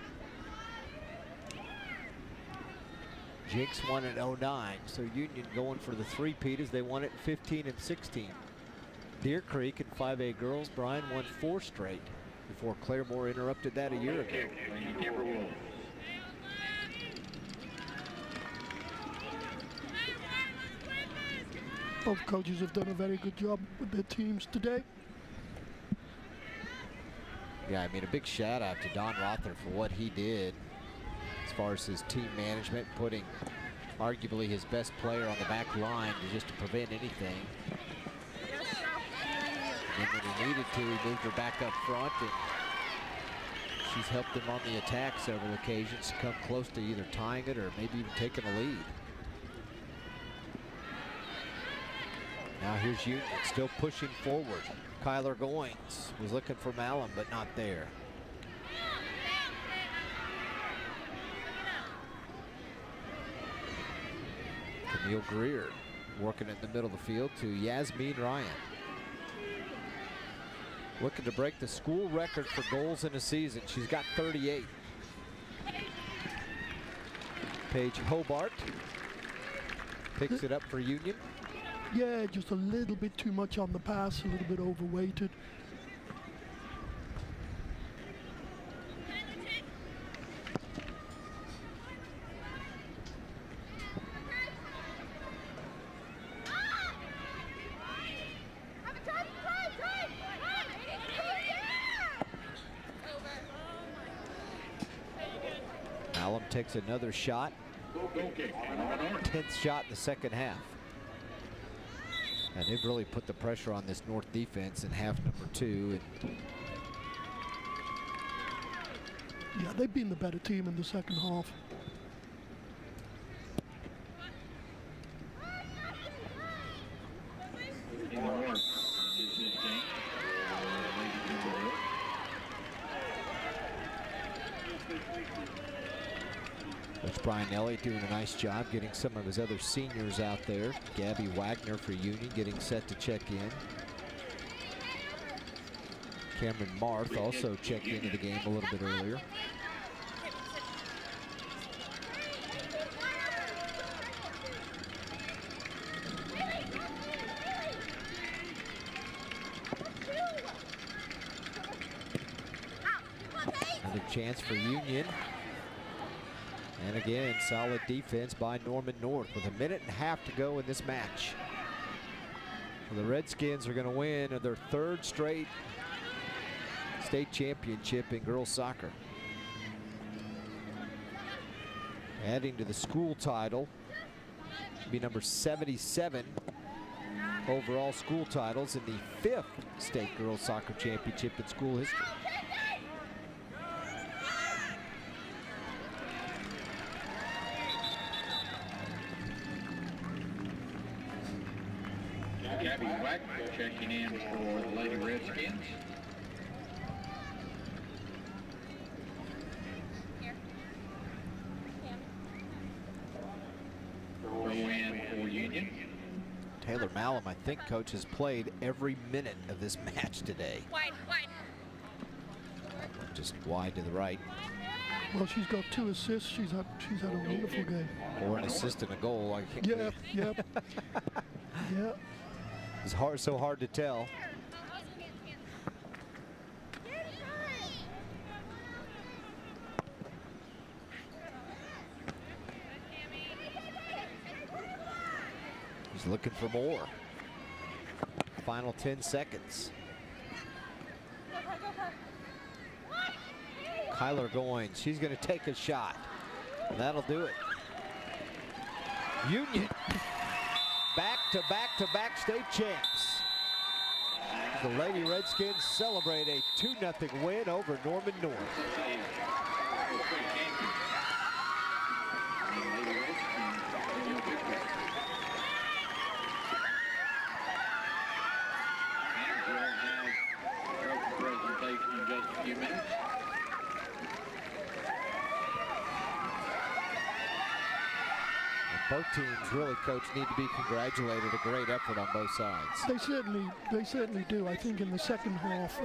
Jinx won in 09, so Union going for the three-peat as they won it in 15 and 16. Deer Creek in 5A girls, Brian won 4 straight before Claremore interrupted that a year ago. Both coaches have done a very good job with their teams today. Yeah, I mean, a big shout out to Don Rother for what he did as far as his team management, putting arguably his best player on the back line just to prevent anything. And then when he needed to, he moved her back up front, and she's helped him on the attack several occasions to come close to either tying it or maybe even taking a lead. Now here's Union still pushing forward. Kyler Goings was looking for Malum, but not there. Camille Greer working in the middle of the field to Yasmin Ryan. Looking to break the school record for goals in a season. She's got 38. Paige Hobart picks it up for Union. Yeah, just a little bit too much on the pass, a little bit overweighted. Malum takes another shot. 10th shot in the second half. And they've really put the pressure on this North defense in half number 2. And yeah, they've been the better team in the second half. Coach Brian Elliott doing a nice job getting some of his other seniors out there. Gabby Wagner for Union getting set to check in. Cameron Marth also checked into the game a little bit earlier. Another chance for Union. And again, solid defense by Norman North with 1.5 minutes to go in this match. The Redskins are going to win their 3rd straight state championship in girls soccer. Adding to the school title, be number 77 overall school titles in the 5th state girls soccer championship in school history. Gabby Wagner checking in for the Lady Redskins. Win for Union. Taylor Malum, I think, coach, has played every minute of this match today. Wide. Just wide to the right. Well, she's got 2 assists. She's had a wonderful game. Or an assist and a goal. I can't Yeah, yeah. Yeah. It's so hard to tell. He's looking for more. Final 10 seconds. Kyler Goins, she's going to take a shot. That'll do it. Union back-to-back state champs. The Lady Redskins celebrate a 2-0 win over Norman North. Both teams really, Coach, need to be congratulated. A great effort on both sides. They certainly do. I think in the second half,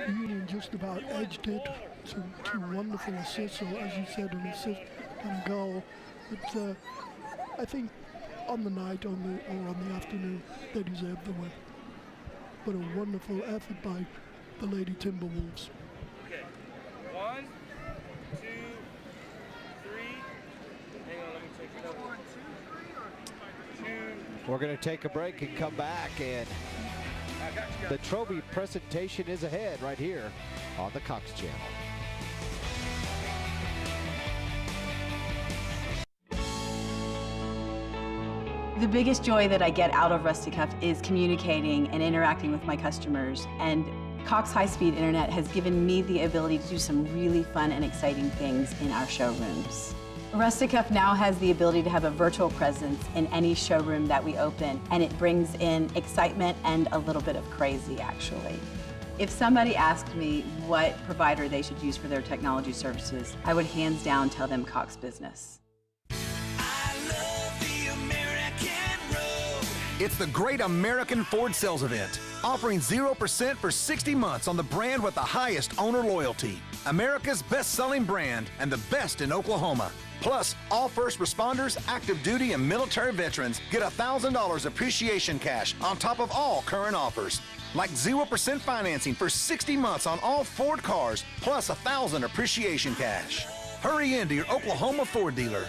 Union just about edged it. Two wonderful assists, or as you said, an assist and a goal. But I think on the night, or on the afternoon, they deserved the win. But a wonderful effort by the Lady Timberwolves. Okay. 1, 2, 3. Hang on, let me take it over. 1, 2, 3, or 2. We're going to take a break and come back, and the trophy presentation is ahead right here on the Cox Channel. The biggest joy that I get out of Rusty Cuff is communicating and interacting with my customers. And Cox High-Speed Internet has given me the ability to do some really fun and exciting things in our showrooms. Rusty Cuff now has the ability to have a virtual presence in any showroom that we open, and it brings in excitement and a little bit of crazy, actually. If somebody asked me what provider they should use for their technology services, I would hands down tell them Cox Business. It's the Great American Ford Sales Event, offering 0% for 60 months on the brand with the highest owner loyalty. America's best-selling brand and the best in Oklahoma. Plus, all first responders, active duty, and military veterans get $1,000 appreciation cash on top of all current offers. Like 0% financing for 60 months on all Ford cars, plus $1,000 appreciation cash. Hurry into your Oklahoma Ford dealer.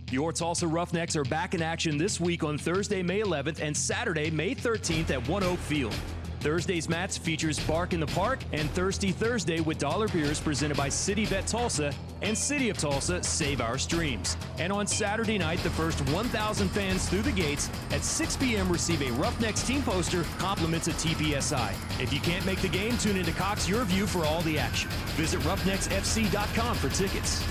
Your Tulsa Roughnecks are back in action this week on Thursday, May 11th and Saturday, May 13th at One Oak Field. Thursday's match features Bark in the Park and Thirsty Thursday with dollar beers presented by City Bet Tulsa and City of Tulsa Save Our Streams. And on Saturday night, the first 1,000 fans through the gates at 6 p.m. receive a Roughnecks team poster, compliments of TPSI. If you can't make the game, tune into Cox YurView for all the action. Visit roughnecksfc.com for tickets.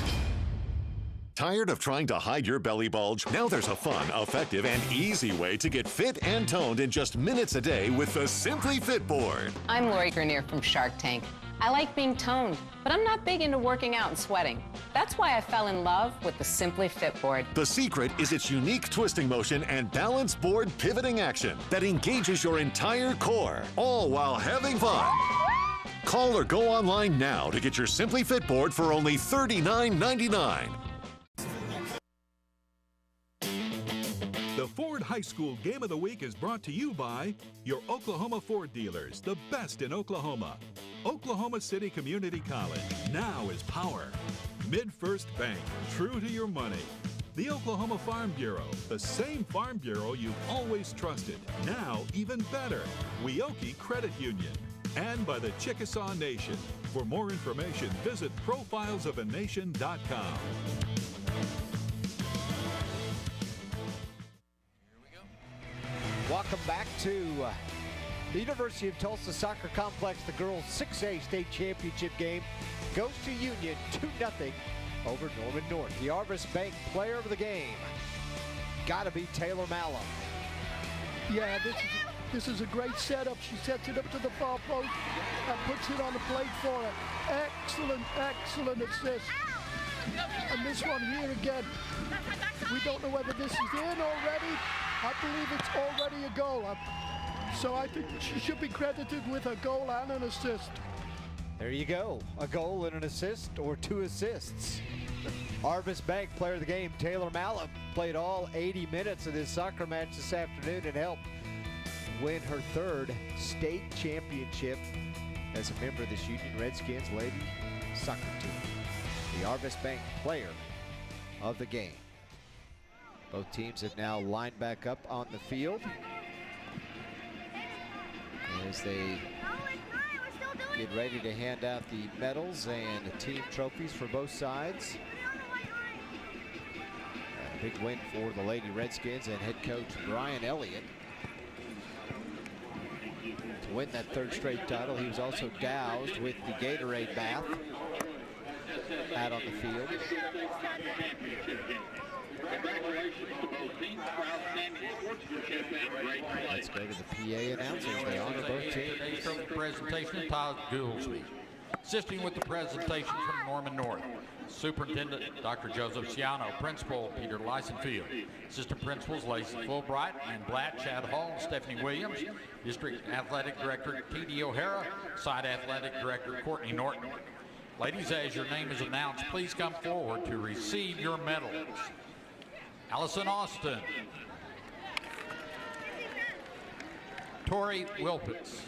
Tired of trying to hide your belly bulge? Now there's a fun, effective, and easy way to get fit and toned in just minutes a day with the Simply Fit board. I'm Lori Grenier from Shark Tank. I like being toned, but I'm not big into working out and sweating. That's why I fell in love with the Simply Fit board. The secret is its unique twisting motion and balance board pivoting action that engages your entire core, all while having fun. Call or go online now to get your Simply Fit board for only $39.99. The Ford High School Game of the Week is brought to you by your Oklahoma Ford dealers, the best in Oklahoma. Oklahoma City Community College, now is power. MidFirst Bank, true to your money. The Oklahoma Farm Bureau, the same Farm Bureau you've always trusted, now even better. Weoki Credit Union. And by the Chickasaw Nation. For more information, visit profilesofenation.com. Welcome back to the University of Tulsa Soccer Complex. The girls' 6A state championship game goes to Union 2-0 over Norman North. The Arvis Bank player of the game gotta be Taylor Malum. Yeah, this is a great setup. She sets it up to the far post and puts it on the plate for her. Excellent assist. And this one here again, we don't know whether this is in already. I believe it's already a goal. So I think she should be credited with a goal and an assist. There you go. A goal and an assist, or 2 assists. Arvis Bank player of the game, Taylor Malum, played all 80 minutes of this soccer match this afternoon and helped win her 3rd state championship as a member of this Union Redskins lady soccer team. The Arvis Bank player of the game. Both teams have now lined back up on the field as they get ready to hand out the medals and the team trophies for both sides. A big win for the Lady Redskins and head coach Brian Elliott to win that 3rd straight title. He was also doused with the Gatorade bath out on the field. Let's go to the PA announcers. They honor both teams. Today's trophy presentation entitled Goolsby. Assisting with the presentation from Norman North, Superintendent Dr. Joseph Ciano, Principal Peter Leisenfield, Assistant Principals Lacey Fulbright and Blatt, Chad Hall, Stephanie Williams, District Athletic Director T.D. O'Hara, Side Athletic Director Courtney Norton. Ladies, as your name is announced, please come forward to receive your medals. Allison Austin, Tori Wilpitz,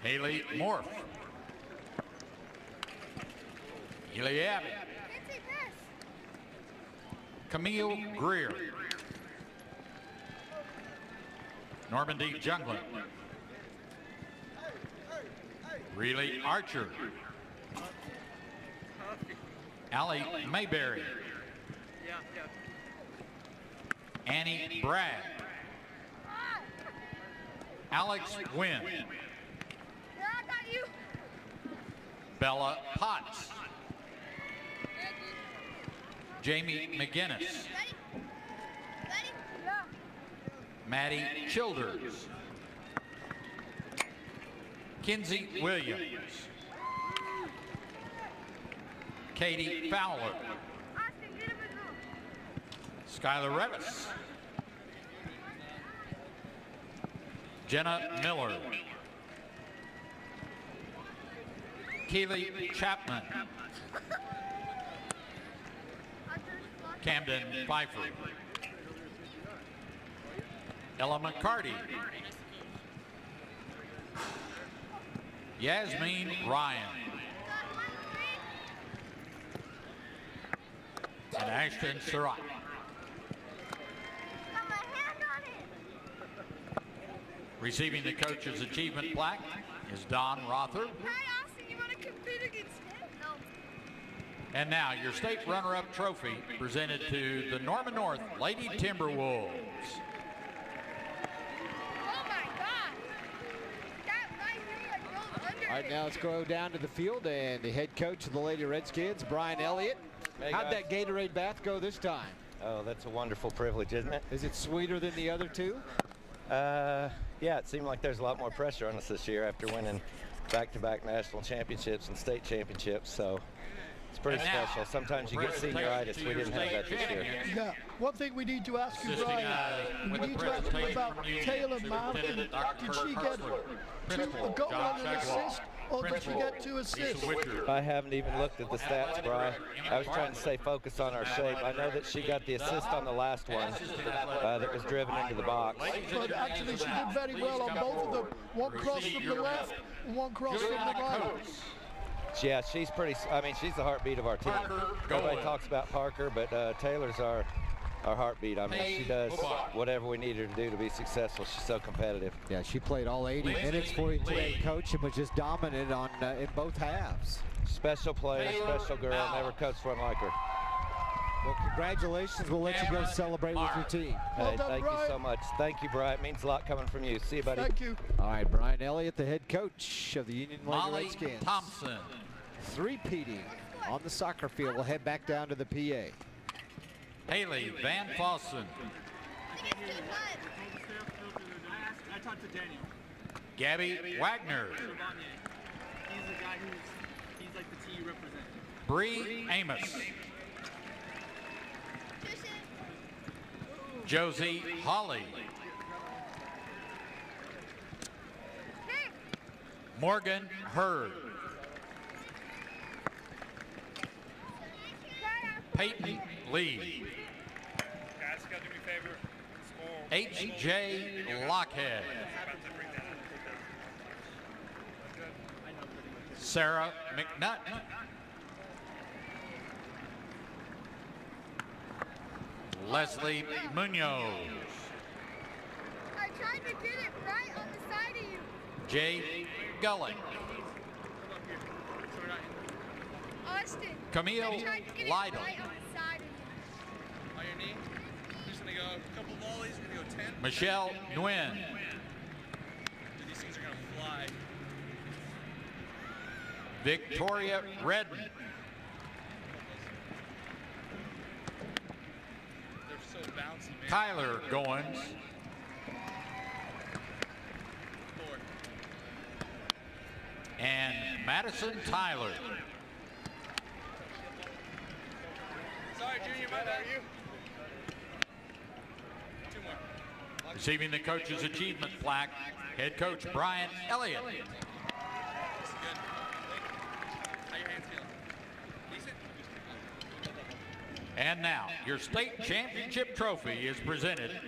Haley Morph, Ely Abbott, Camille Greer, Norman D. Junglin, Reilly Archer, Allie Mayberry, Annie Bragg, Alex Wynn, Bella Potts, Jamie McGinnis, Maddie Childers, Kinsey Williams, Katie Fowler, Skylar Revis, Jenna Miller, Keely Chapman, Camden Pfeiffer, Ella McCarty, Yasmin Ryan, and Ashton Surratt. Receiving the Coach's Achievement Plaque is Don Rother. Hi, Austin, you want to compete against him? No. And now your state runner-up trophy presented to the Norman North Lady Timberwolves. Oh my God. That right here, like, rolled under. All right, now let's go down to the field, and the head coach of the Lady Redskins, Brian Elliott. Hey, how'd guys. that Gatorade bath go this time? Oh, that's a wonderful privilege, isn't it? Is it sweeter than the other two? Yeah, it seemed like there's a lot more pressure on us this year after winning back-to-back national championships and state championships, so it's pretty special. Sometimes you get senioritis. We didn't have that this year. Yeah, one thing we need to ask you, Brian, we need to ask you about Taylor Mountain. Did she get a goal and an assist, or did she get 2 assists? I haven't even looked at the stats, Brian. I was trying to stay focused on our shape. I know that she got the assist on the last one that was driven into the box. But actually, she did very well on both of them. One cross from the left, and one cross from the right. Yeah, she's pretty, I mean, she's the heartbeat of our team. Everybody talks about Parker, but Taylor's our heartbeat. I mean, she does whatever we need her to do to be successful. She's so competitive. Yeah, she played all 80 minutes for you today, Coach, and was just dominant on in both halves. Special player, special girl. Never coached one like her. Well, congratulations. We'll let you go celebrate with your team. Hey, thank you so much. Thank you, Brian. It means a lot coming from you. See you, buddy. Thank you. All right, Brian Elliott, the head coach of the Union Lady Molly Redskins. Thompson. Three-peating on the soccer field. We'll head back down to the PA. Haley Van Fossen. I talked to Daniel. Gabby Wagner. He's the guy he's like the TU representative. Bree Amos. Josie Holly. Morgan Hurd. Peyton Lee. Guys, you gotta do me a favor. H.J. Lockhead. Sarah McNutt. Leslie Munoz. I tried to get it right on the side of you. Jade Gulling. Austin. Camille I tried to get it Lytle. right on the side of you. On your knee. We're just gonna go a couple volleys. We're gonna go 10. Michelle Nguyen. Dude, these things are gonna fly. Victoria Redden. They're so bouncy, man. Tyler Goins. and Madison Tyler. Sorry, Junior, my bad. Two more. Receiving the coach's achievement plaque, head coach Brian Elliott. This is good. How your hands feeling? Decent? And now, your state championship trophy is presented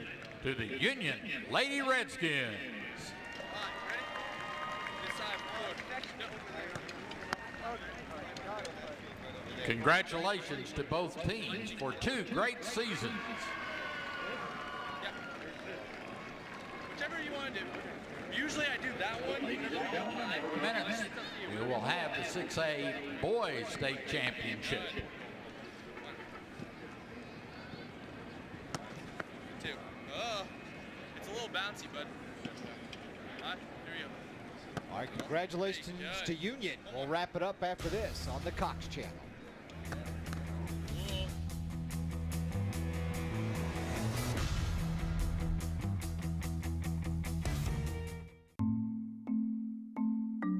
to the Union Lady Redskins. Congratulations to both teams for 2 great seasons. Whichever you want to do. Usually I do that one. Minutes, we will have the 6A Boys State Championship. 2. It's a little bouncy, bud. Here we go. All right, congratulations to Union. We'll wrap it up after this on the Cox Channel.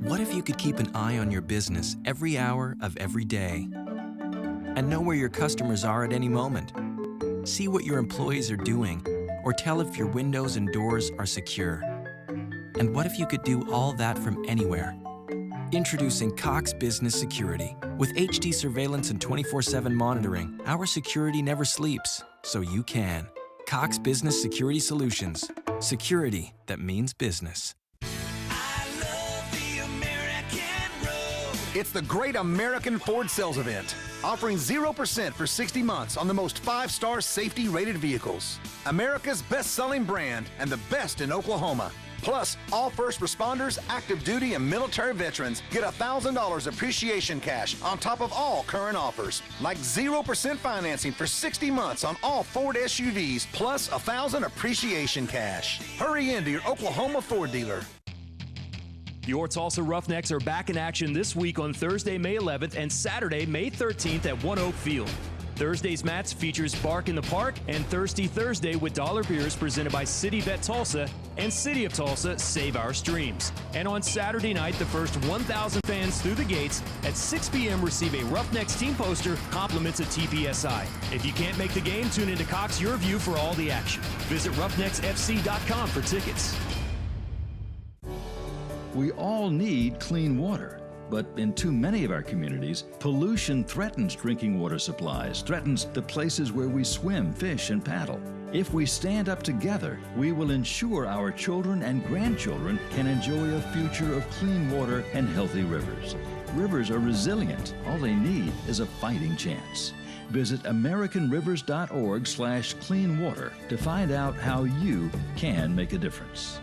What if you could keep an eye on your business every hour of every day and know where your customers are at any moment? See what your employees are doing or tell if your windows and doors are secure. And what if you could do all that from anywhere? Introducing Cox Business Security. With HD surveillance and 24/7 monitoring, our security never sleeps, so you can. Cox Business Security Solutions. Security that means business. It's the Great American Ford Sales Event, offering 0% for 60 months on the most 5-star safety-rated vehicles. America's best-selling brand and the best in Oklahoma. Plus, all first responders, active duty, and military veterans get $1,000 appreciation cash on top of all current offers, like 0% financing for 60 months on all Ford SUVs, plus $1,000 appreciation cash. Hurry into your Oklahoma Ford dealer. Your Tulsa Roughnecks are back in action this week on Thursday, May 11th and Saturday, May 13th at One Oak Field. Thursday's match features Bark in the Park and Thirsty Thursday with dollar beers presented by City Bet Tulsa and City of Tulsa Save Our Streams. And on Saturday night, the first 1,000 fans through the gates at 6 p.m. receive a Roughnecks team poster, compliments of TPSI. If you can't make the game, tune into Cox YurView for all the action. Visit roughnecksfc.com for tickets. We all need clean water, but in too many of our communities, pollution threatens drinking water supplies, threatens the places where we swim, fish, and paddle. If we stand up together, we will ensure our children and grandchildren can enjoy a future of clean water and healthy rivers. Rivers are resilient. All they need is a fighting chance. Visit AmericanRivers.org/clean water to find out how you can make a difference.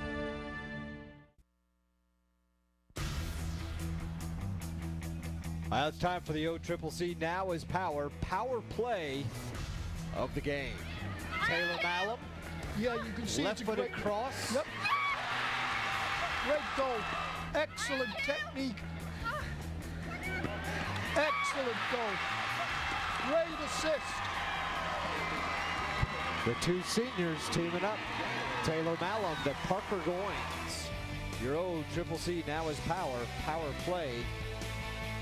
Well, it's time for the OSSAA Now is Power play of the game. Taylor Malum. Yeah, you can see left-footed cross. Yep. Great goal. Excellent technique. Excellent goal. Great assist. The two seniors teaming up. Taylor Malum to Parker Goins. Your OSSAA Now is Power play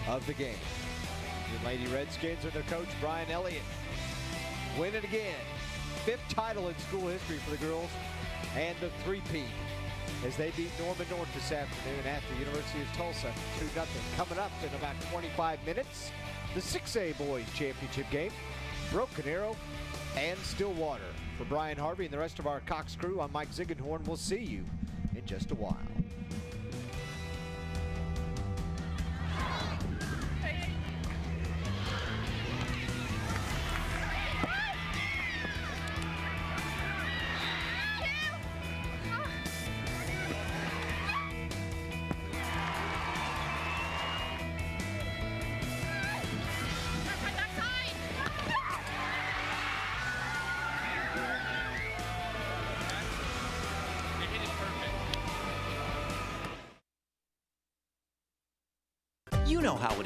of the game. Your Lady Redskins and their coach, Brian Elliott. Win it again. 5th title in school history for the girls, and the 3-peat as they beat Norman North this afternoon at the University of Tulsa 2-0. Coming up in about 25 minutes, the 6A Boys Championship game, Broken Arrow and Stillwater. For Brian Harvey and the rest of our Cox crew, I'm Mike Ziegenhorn. We'll see you in just a while. You know how it is.